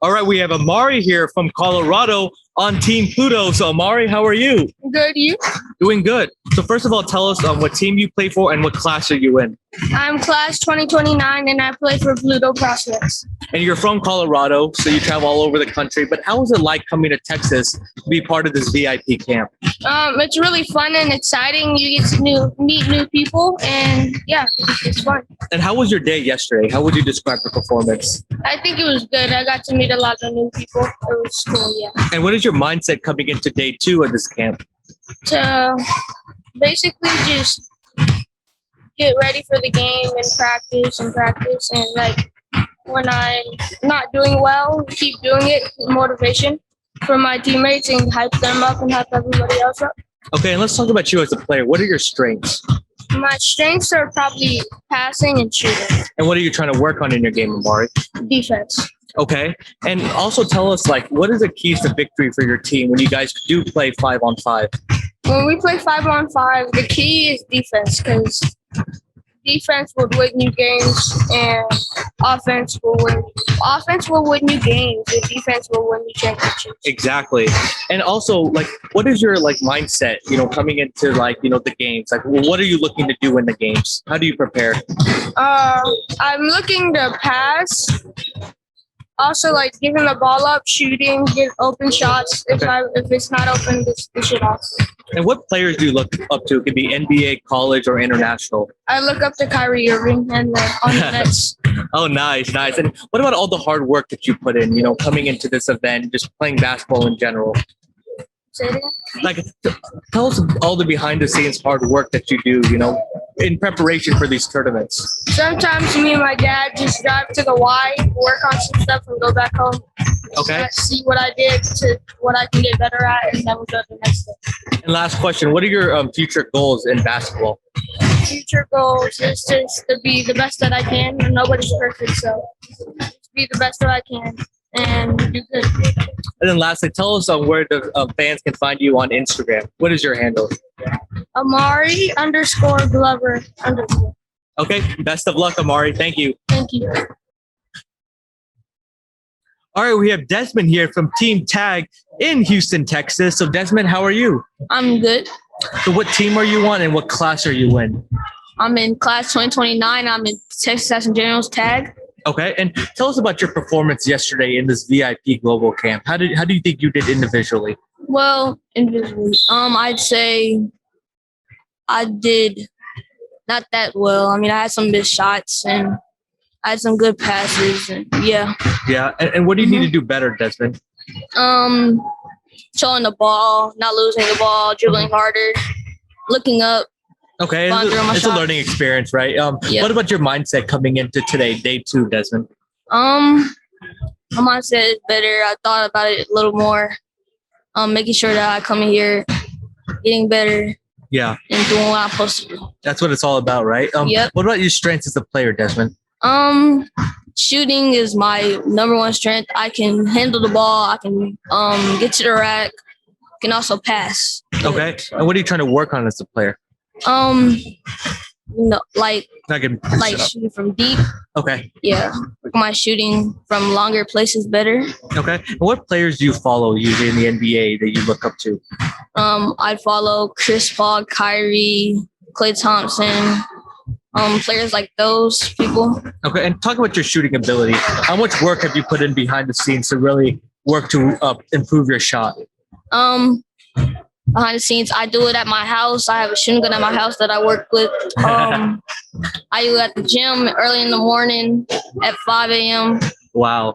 All right, we have Amari here from Colorado on Team Pluto. So Amari, how are you? Good, you? Doing good. So first of all, tell us what team you play for and what class are you in? I'm class 2029 and I play for Pluto Prospects. And you're from Colorado, so you travel all over the country. But how is it like coming to Texas to be part of this VIP camp? It's really fun and exciting. You get to meet new people, and yeah, it's fun. And how was your day yesterday? How would you describe the performance? I think it was good. I got to meet a lot of new people. It was cool, yeah. And what is your mindset coming into day 2 of this camp? To basically just get ready for the game and practice, and when I'm not doing well, keep doing it. Motivation for my teammates and hype them up and hype everybody else up. Okay, and let's talk about you as a player. What are your strengths? My strengths are probably passing and shooting. And what are you trying to work on in your game, Amari? Defense. Okay, and also tell us what is the keys to victory for your team when you guys do play 5-on-5? When we play 5-on-5, the key is defense, because defense will win you games and offense will win. Offense will win you games and defense will win you championships. Exactly. And also, what is your mindset, coming into the games? What are you looking to do in the games? How do you prepare? I'm looking to pass. Also, giving the ball up, shooting, get open shots. If it's not open, dish it off. And what players do you look up to? It could be NBA, college, or international. I look up to Kyrie Irving and on the Nets. Oh, nice. And what about all the hard work that you put in, coming into this event, just playing basketball in general? Say it again? Tell us all the behind-the-scenes hard work that you do, in preparation for these tournaments. Sometimes me and my dad just drive to the Y, work on some stuff, and go back home. Okay. See what I did to what I can get better at, and then we'll go to the next step. And last question, what are your future goals in basketball? future goals is just to be the best that I can. Nobody's perfect, so just be the best that I can and do good. And then lastly, tell us where the fans can find you on Instagram. What is your handle? Amari_Glover_. Okay, best of luck, Amari. Thank you. Thank you. All right, we have Desmond here from Team Tag in Houston, Texas. So Desmond, how are you? I'm good. So what team are you on and what class are you in? I'm in class 2029. I'm in Texas Assassin Generals Tag. Okay, and tell us about your performance yesterday in this VIP Global Camp. How do you think you did individually? Well, individually, I'd say I did not that well. I mean, I had some missed shots and I had some good passes, and yeah. Yeah, and what do you need to do better, Desmond? Showing the ball, not losing the ball, dribbling harder, looking up. Okay, it's a learning experience, right? What about your mindset coming into today, day 2, Desmond? My mindset is better. I thought about it a little more. Making sure that I come in here, getting better. Yeah. And doing what I'm supposed to do. That's what it's all about, right? Yep. What about your strengths as a player, Desmond? Shooting is my number one strength. I can handle the ball. I can get to the rack. Can also pass. Okay. And what are you trying to work on as a player? Like shooting from deep. Okay. Yeah. My shooting from longer places better. Okay. And what players do you follow usually in the NBA that you look up to? I follow Chris Paul, Kyrie, Klay Thompson, players like those people. Okay. And talk about your shooting ability. How much work have you put in behind the scenes to really work to improve your shot? Behind the scenes, I do it at my house. I have a shooting gun at my house that I work with. I do it at the gym early in the morning at 5 a.m. Wow.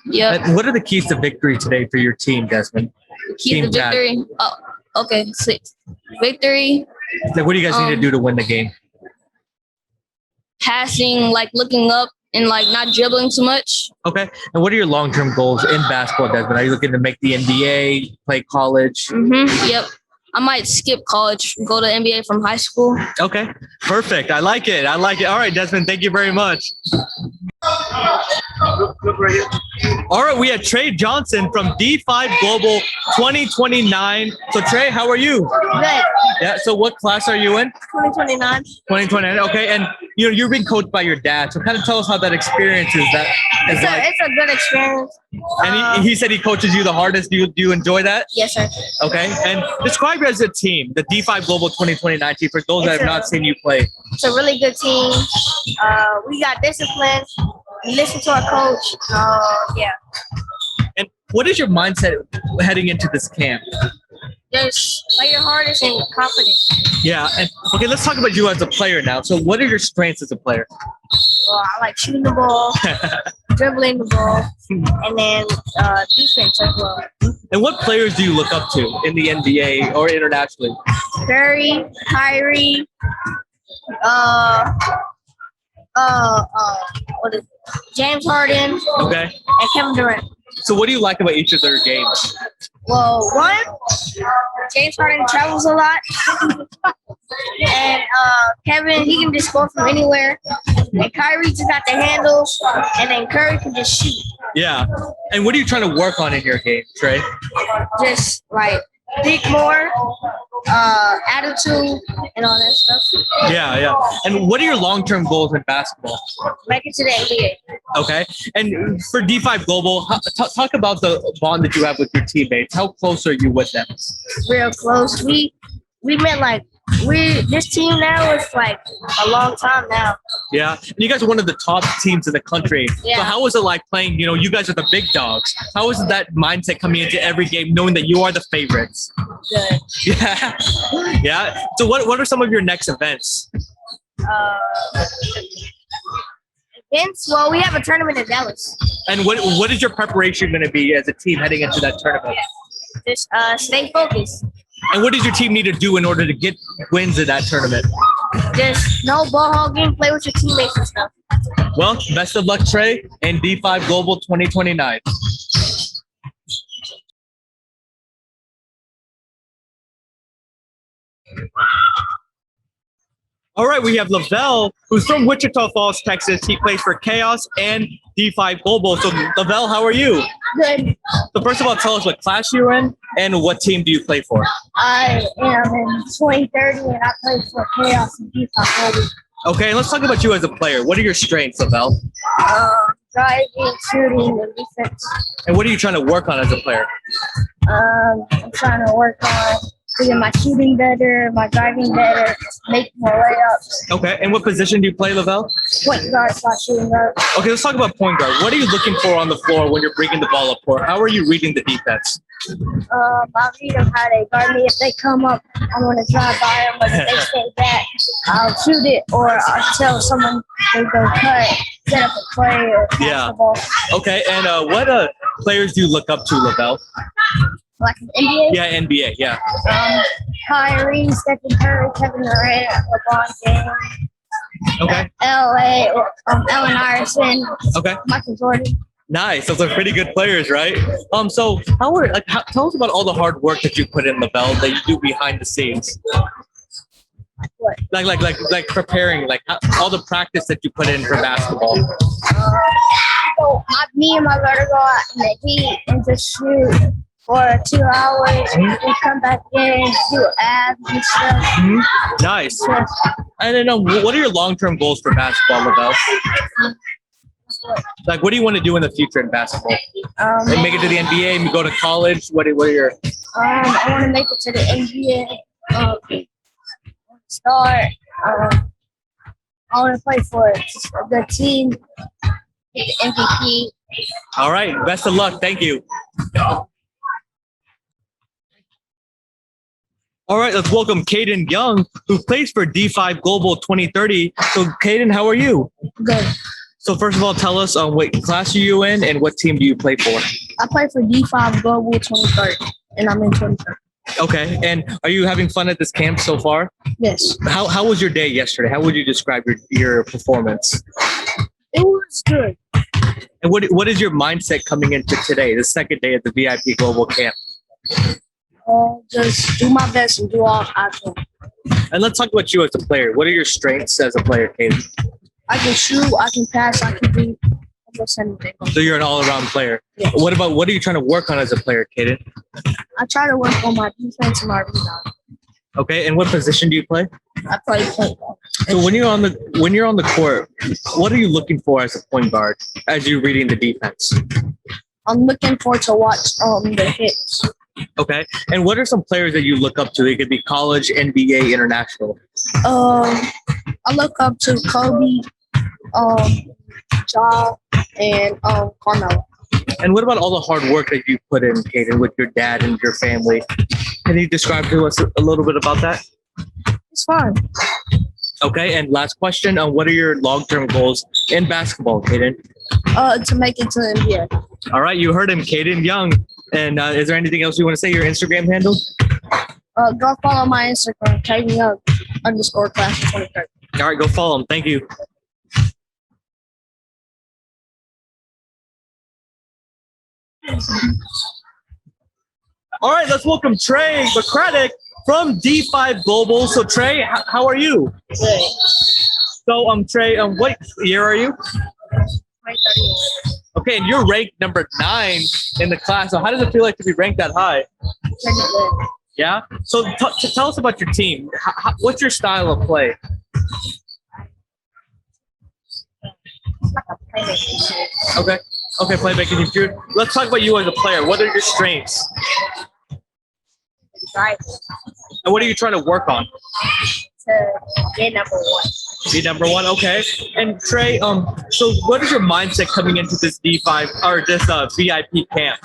Yeah. And what are the keys to victory today for your team, Desmond? Keys to victory? Oh, okay. Victory. Like, what do you guys need to do to win the game? Passing, like looking up and like not dribbling too much. Okay. And what are your long-term goals in basketball, Desmond? Are you looking to make the NBA, play college? Yep. I might skip college, go to NBA from high school. Okay. Perfect. I like it. All right, Desmond. Thank you very much. All right, we have Trey Johnson from D5 Global 2029. So Trey, how are you? Good. Yeah. So what class are you in? 2029. 2029. Okay. And you're being coached by your dad. So kind of tell us how that experience is. It's a good experience. And he said he coaches you the hardest. Do you enjoy that? Yes, sir. Okay. And describe it as a team, the D5 Global 2029 team, for those that have not seen you play. It's a really good team. We got discipline. We listen to our coach. Yeah. And what is your mindset heading into this camp? Just play your hardest and confident. Yeah. And okay, let's talk about you as a player now. So what are your strengths as a player? Well, I like shooting the ball, dribbling the ball, and then defense as well. And what players do you look up to in the NBA or internationally? Curry, Kyrie, James Harden, okay, and Kevin Durant. So what do you like about each of their games? Well, one, James Harden travels a lot, and Kevin, he can just go from anywhere, and Kyrie just got the handles, and then Curry can just shoot. Yeah. And what are you trying to work on in your game, Trey? Just like think more, attitude, and all that stuff. Yeah. And what are your long-term goals in basketball? Make it to the NBA. Okay. And for D5 Global, talk about the bond that you have with your teammates. How close are you with them? Real close. We met like this team now is like a long time now. Yeah. And you guys are one of the top teams in the country. Yeah. So how was it like playing, you guys are the big dogs. How was that mindset coming into every game, knowing that you are the favorites? Good. Yeah. Yeah. So what are some of your next events? Well, we have a tournament in Dallas. And what is your preparation going to be as a team heading into that tournament? Just stay focused. And what does your team need to do in order to get wins in that tournament? Just no ball hogging, play with your teammates and stuff. Well, best of luck, Trey, and D5 Global 2029. All right, we have Lavell, who's from Wichita Falls, Texas. He plays for Chaos and D5 Global. So, Lavell, how are you? Good. So, first of all, tell us what class you're in and what team do you play for? I am in 2030 and I play for Chaos and D5 Global. Okay, let's talk about you as a player. What are your strengths, Lavell? Driving, shooting, and defense. And what are you trying to work on as a player? I'm trying to work on getting my shooting better, my driving better, making more layups. Okay, and what position do you play, Lavell? Point guard / shooting guard. Okay, let's talk about point guard. What are you looking for on the floor when you're bringing the ball up court? How are you reading the defense? I read them how they guard me. If they come up, I'm going to drive by them. But if they stay back, I'll shoot it or I'll tell someone they go cut, set up a play, or pass the ball. Okay, and what players do you look up to, Lavell? Like the NBA? Yeah, NBA, yeah. Kyrie, Stephen Curry, Kevin Durant, LeBron James. Okay. Allen Iverson. Okay. Michael Jordan. Nice. Those are pretty good players, right? So tell us about all the hard work that you put in, Lavell, that you do behind the scenes. What? Like preparing, all the practice that you put in for basketball. Me and my brother go out in the heat and just shoot for 2 hours and come back in, do abs and stuff. Mm-hmm. Nice. And then what are your long-term goals for basketball, Lavell? Like, what do you want to do in the future in basketball? Like make it to the NBA, go to college? What are your... I want to make it to the NBA, start. I want to play for a good team, get the MVP. All right. Best of luck. Thank you. All right, let's welcome Kaden Young, who plays for D5 Global 2030. So, Kaden, how are you? Good. So, first of all, tell us what class are you in and what team do you play for? I play for D5 Global 2030, and I'm in 2030. Okay, and are you having fun at this camp so far? Yes. How was your day yesterday? How would you describe your performance? It was good. And what is your mindset coming into today, the second day of the VIP Global camp? Just do my best and do all I can. And let's talk about you as a player. What are your strengths as a player, Kaden? I can shoot, I can pass, I can do almost anything. So you're an all-around player. Yes. What are you trying to work on as a player, Kaden? I try to work on my defense and my rebound. Okay, and what position do you play? I play point guard. So when you're on the court, what are you looking for as a point guard as you're reading the defense? I'm looking forward to watch the hits. Okay, and what are some players that you look up to? It could be college, NBA, international. I look up to Kobe, Ja, and Carmelo. And what about all the hard work that you put in, Kaden, with your dad and your family? Can you describe to us a little bit about that? It's fun. Okay, and last question, what are your long-term goals in basketball, Kaden? To make it to the NBA. All right, you heard him, Kaden Young. And is there anything else you want to say, your Instagram handle? Go follow my Instagram, Kaden Young _ class of 2030. All right, go follow him. Thank you. All right, let's welcome Trey Mccradic from D5 Global. So Trey, how are you? Good. So Trey, what year are you? 2031. Okay, and you're ranked number 9 in the class. So how does it feel like to be ranked that high? Pretty good. Yeah. So tell us about your team. What's your style of play? It's like a playmaking. Okay. Okay, playmaking. Let's talk about you as a player. What are your strengths? Right. And what are you trying to work on? To get number 1. Be number 1, okay. And Trey, so what is your mindset coming into this D5 or this VIP camp?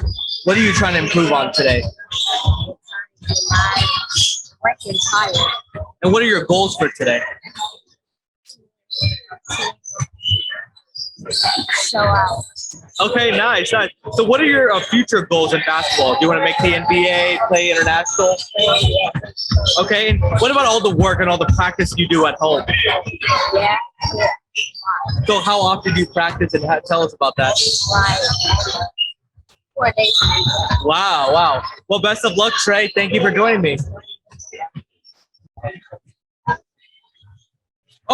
What are you trying to improve on today? My ranking higher. And what are your goals for today? Show out. Okay, nice. So what are your future goals in basketball? Do you want to make the NBA, play international? Okay, and what about all the work and all the practice you do at home? Yeah. So how often do you practice and tell us about that? Like 4 days a week. Wow. Well, best of luck, Trey. Thank you for joining me.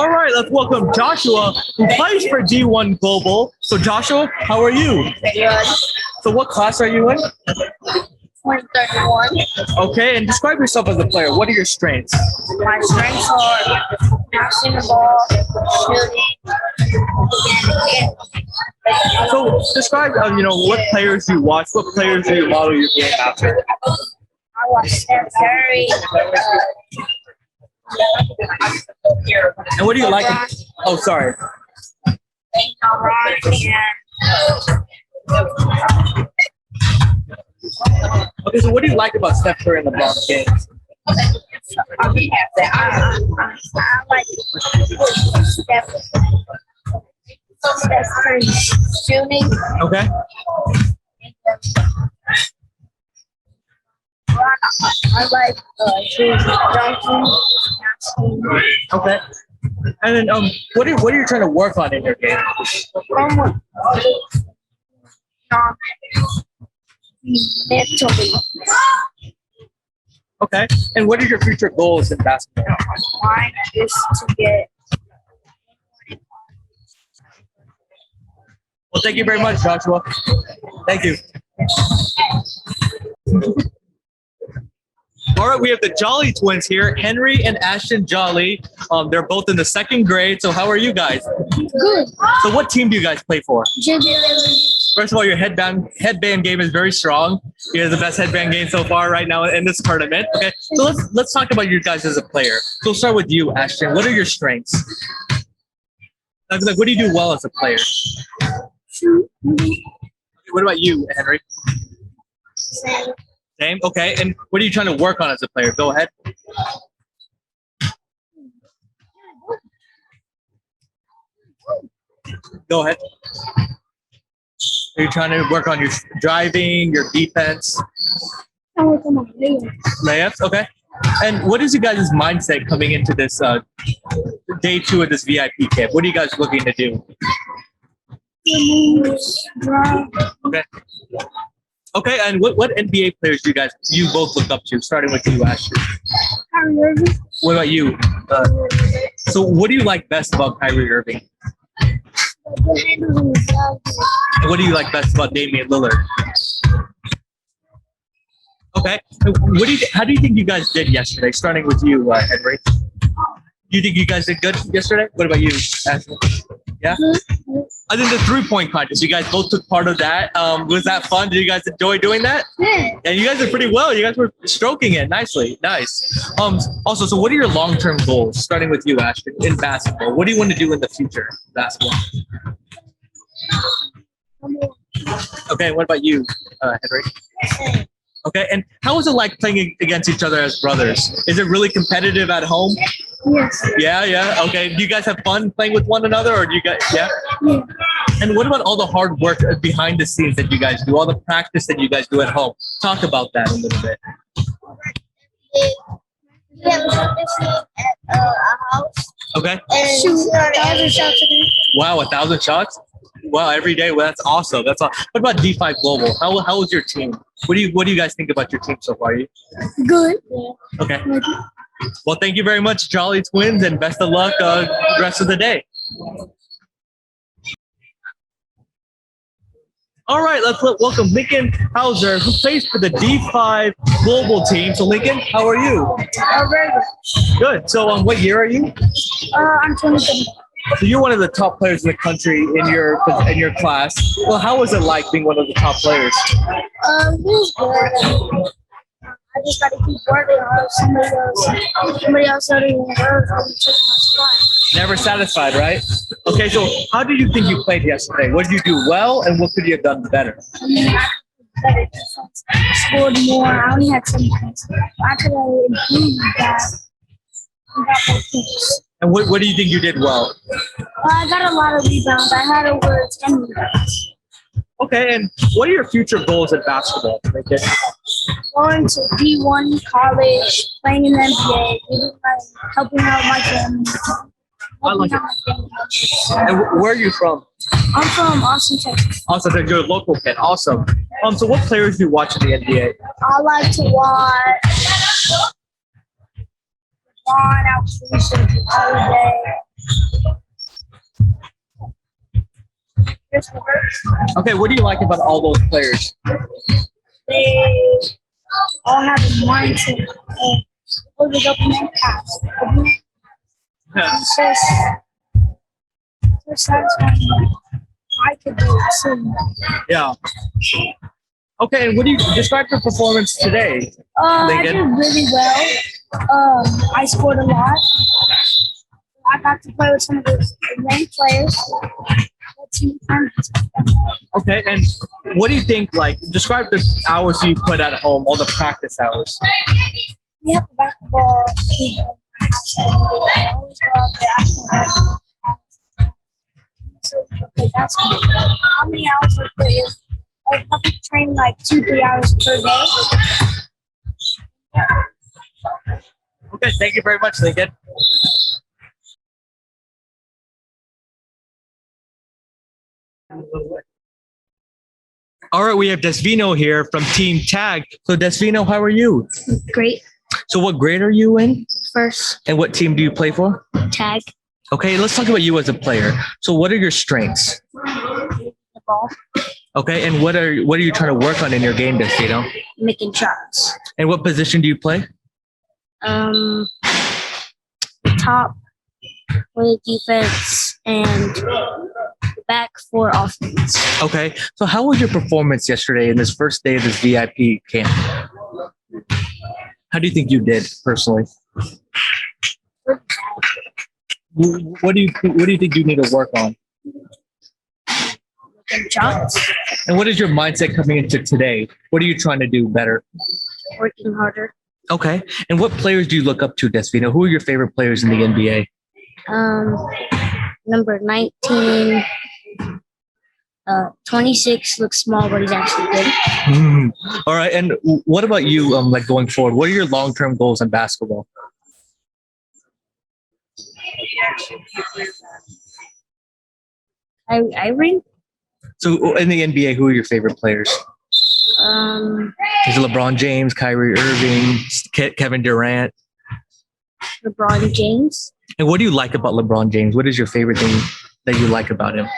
All right, let's welcome Joshua, who plays for D1 Global. So Joshua, how are you? Good. So what class are you in? 131. Okay, and describe yourself as a player. What are your strengths? My strengths are passing the ball, shooting, and So describe, what players you watch, what players do you model your game after? I watch Steph Curry. And what do you like? Oh, sorry. Okay, so what do you like about Steph Curry and LeBron James? I like Steph Curry shooting. Okay. I like Trey Johnson. Okay. And then what are you trying to work on in your game? Mentally. Okay. And what are your future goals in basketball? Mine is to get. Well, thank you very much, Joshua. Thank you. All right, we have the Jolly twins here, Henry and Ashton Jolly. They're both in the second grade. So how are you guys? Good. So what team do you guys play for? JV11. First of all, your headband game is very strong. You have the best headband game so far right now in this tournament. Okay, so let's talk about you guys as a player. So we'll start with you, Ashton. What are your strengths? Like, what do you do well as a player? What about you, Henry? Same. Okay, and what are you trying to work on as a player? Go ahead. Go ahead. Are you trying to work on your driving, your defense? Layups, okay. And what is you guys' mindset coming into this day 2 of this VIP camp? What are you guys looking to do? Okay. Okay, and what NBA players do you both look up to? Starting with you, Ashley. Kyrie Irving. What about you? So what do you like best about Kyrie Irving? What do you like best about Damian Lillard? Okay. How do you think you guys did yesterday? Starting with you, Henry. Do you think you guys did good yesterday? What about you, Ashley? Yeah? Other than the 3-point contest, you guys both took part of that. Was that fun? Did you guys enjoy doing that? Yeah. And you guys did pretty well. You guys were stroking it nicely. Nice. Also, so what are your long-term goals? Starting with you, Ashton, in basketball. What do you want to do in the future in basketball? Okay, what about you, Henry? Okay, and how is it like playing against each other as brothers? Is it really competitive at home? Yes. Yeah. Okay. Do you guys have fun playing with one another, or do you guys? Yeah. Yeah. And what about all the hard work behind the scenes that you guys do, all the practice that you guys do at home? Talk about that a little bit. We have a practice at our house. Okay. And shoot 1,000 shots a day. Wow, 1,000 shots. Wow, every day. Well, that's awesome. That's all. What about D5 Global? How was your team? What do you guys think about your team so far? Good. Okay. Well, thank you very much, Jolly Twins, and best of luck the rest of the day. All right, let's welcome Lincoln Howser, who plays for the D5 Global team. So, Lincoln, how are you? Very good. Good. So, what year are you? I'm 27. So you're one of the top players in the country in your class. Well, how was it like being one of the top players? It was good. I just got to keep working hard. Somebody else already worked on taking my spot. Never satisfied, right? Okay, so how did you think you played yesterday? What did you do well, and what could you have done better? Better defense. Scored more. I only had 7 points. I could have improved that. I got more points. And what do you think you did well? I got a lot of rebounds. I had over 10 rebounds. Okay, and what are your future goals in basketball? Okay. Going to D1 college, playing in the NBA, helping out my family. I like it. And where are you from? I'm from Austin, Texas. Awesome, so you're a local kid. Awesome. So what players do you watch in the NBA? I like to watch Holiday, Okay, what do you like about all those players? They all have a mindset of hold it up and then pass. It's so satisfying. I could do it soon. Yeah. Okay, and what do you describe your performance today? I did really well. I scored a lot. I got to play with some of the ranked players. Okay, and what do you think, like, describe the hours you put at home, all the practice hours? We have basketball. I always go out there. So, okay, that's good. How many hours a day? I probably train like 2-3 hours per day. Okay, thank you very much, Lincoln. All right, we have Desvino here from Team Tag. So, Desvino, how are you? Great. So, what grade are you in? First. And what team do you play for? Tag. Okay, let's talk about you as a player. So, what are your strengths? The ball. Okay, and what are you trying to work on in your game, Desvino? Making shots. And what position do you play? Top with defense and back for offense. Okay, so how was your performance yesterday in this first day of this VIP camp? How do you think you did personally? What do you think you need to work on? Making shots. And what is your mindset coming into today? What are you trying to do better? Working harder. Okay, and what players do you look up to, Desvino? Who are your favorite players in the NBA? Number 19. 26 looks small, but he's actually good. All right, and what about you? Like going forward, what are your long-term goals in basketball? Irene. So in the NBA, who are your favorite players? Is it LeBron James, Kyrie Irving, Kevin Durant? LeBron James. And what do you like about LeBron James? What is your favorite thing that you like about him?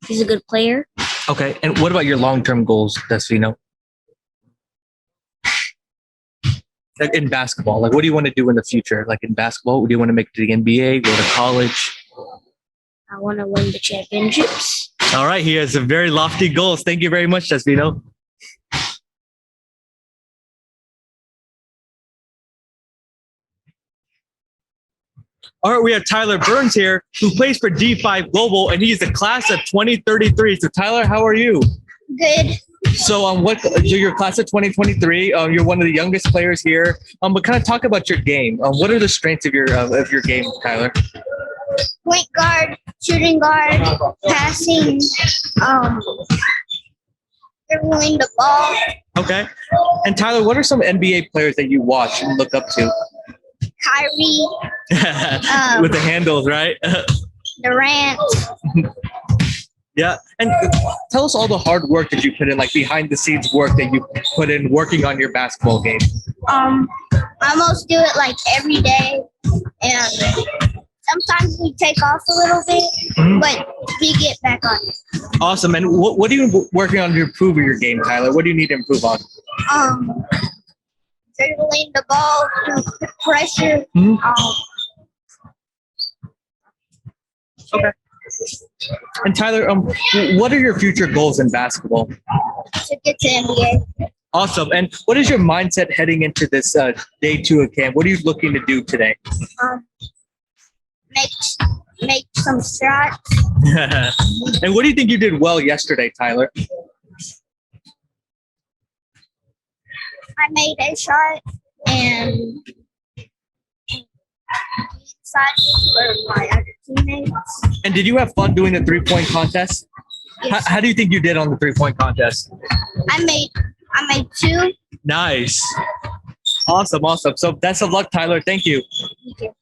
He's a good player. Okay, and what about your long-term goals, Desvino? Like in basketball, like what do you want to do in the future? Like in basketball, do you want to make it to the NBA, go to college? I want to win the championships. All right, he has some very lofty goals. Thank you very much, Desvino. All right, we have Tyler Burns here, who plays for D5 Global, and he's the class of 2033. So, Tyler, how are you? Good. So, so you're class of 2023. You're one of the youngest players here. But kind of talk about your game. What are the strengths of your game, Tyler? Point guard, shooting guard, passing, dribbling the ball. Okay. And Tyler, what are some NBA players that you watch and look up to? Kyrie. With the handles, right? Durant. Yeah. And tell us all the hard work that you put in, like behind the scenes work that you put in working on your basketball game. I almost do it like every day. And sometimes we take off a little bit, but we get back on it. Awesome. And what are you working on to improve your game, Tyler? What do you need to improve on? Dribbling the ball, pressure. Okay. And Tyler, what are your future goals in basketball? To get to NBA. Awesome. And what is your mindset heading into this day 2 of camp? What are you looking to do today? Make some shots. And what do you think you did well yesterday, Tyler? I made a shot and excited for my other teammates. And did you have fun doing the 3-point contest? Yes. How do you think you did on the 3-point contest? I made 2. Nice. Awesome. So best of luck, Tyler. Thank you. Thank you.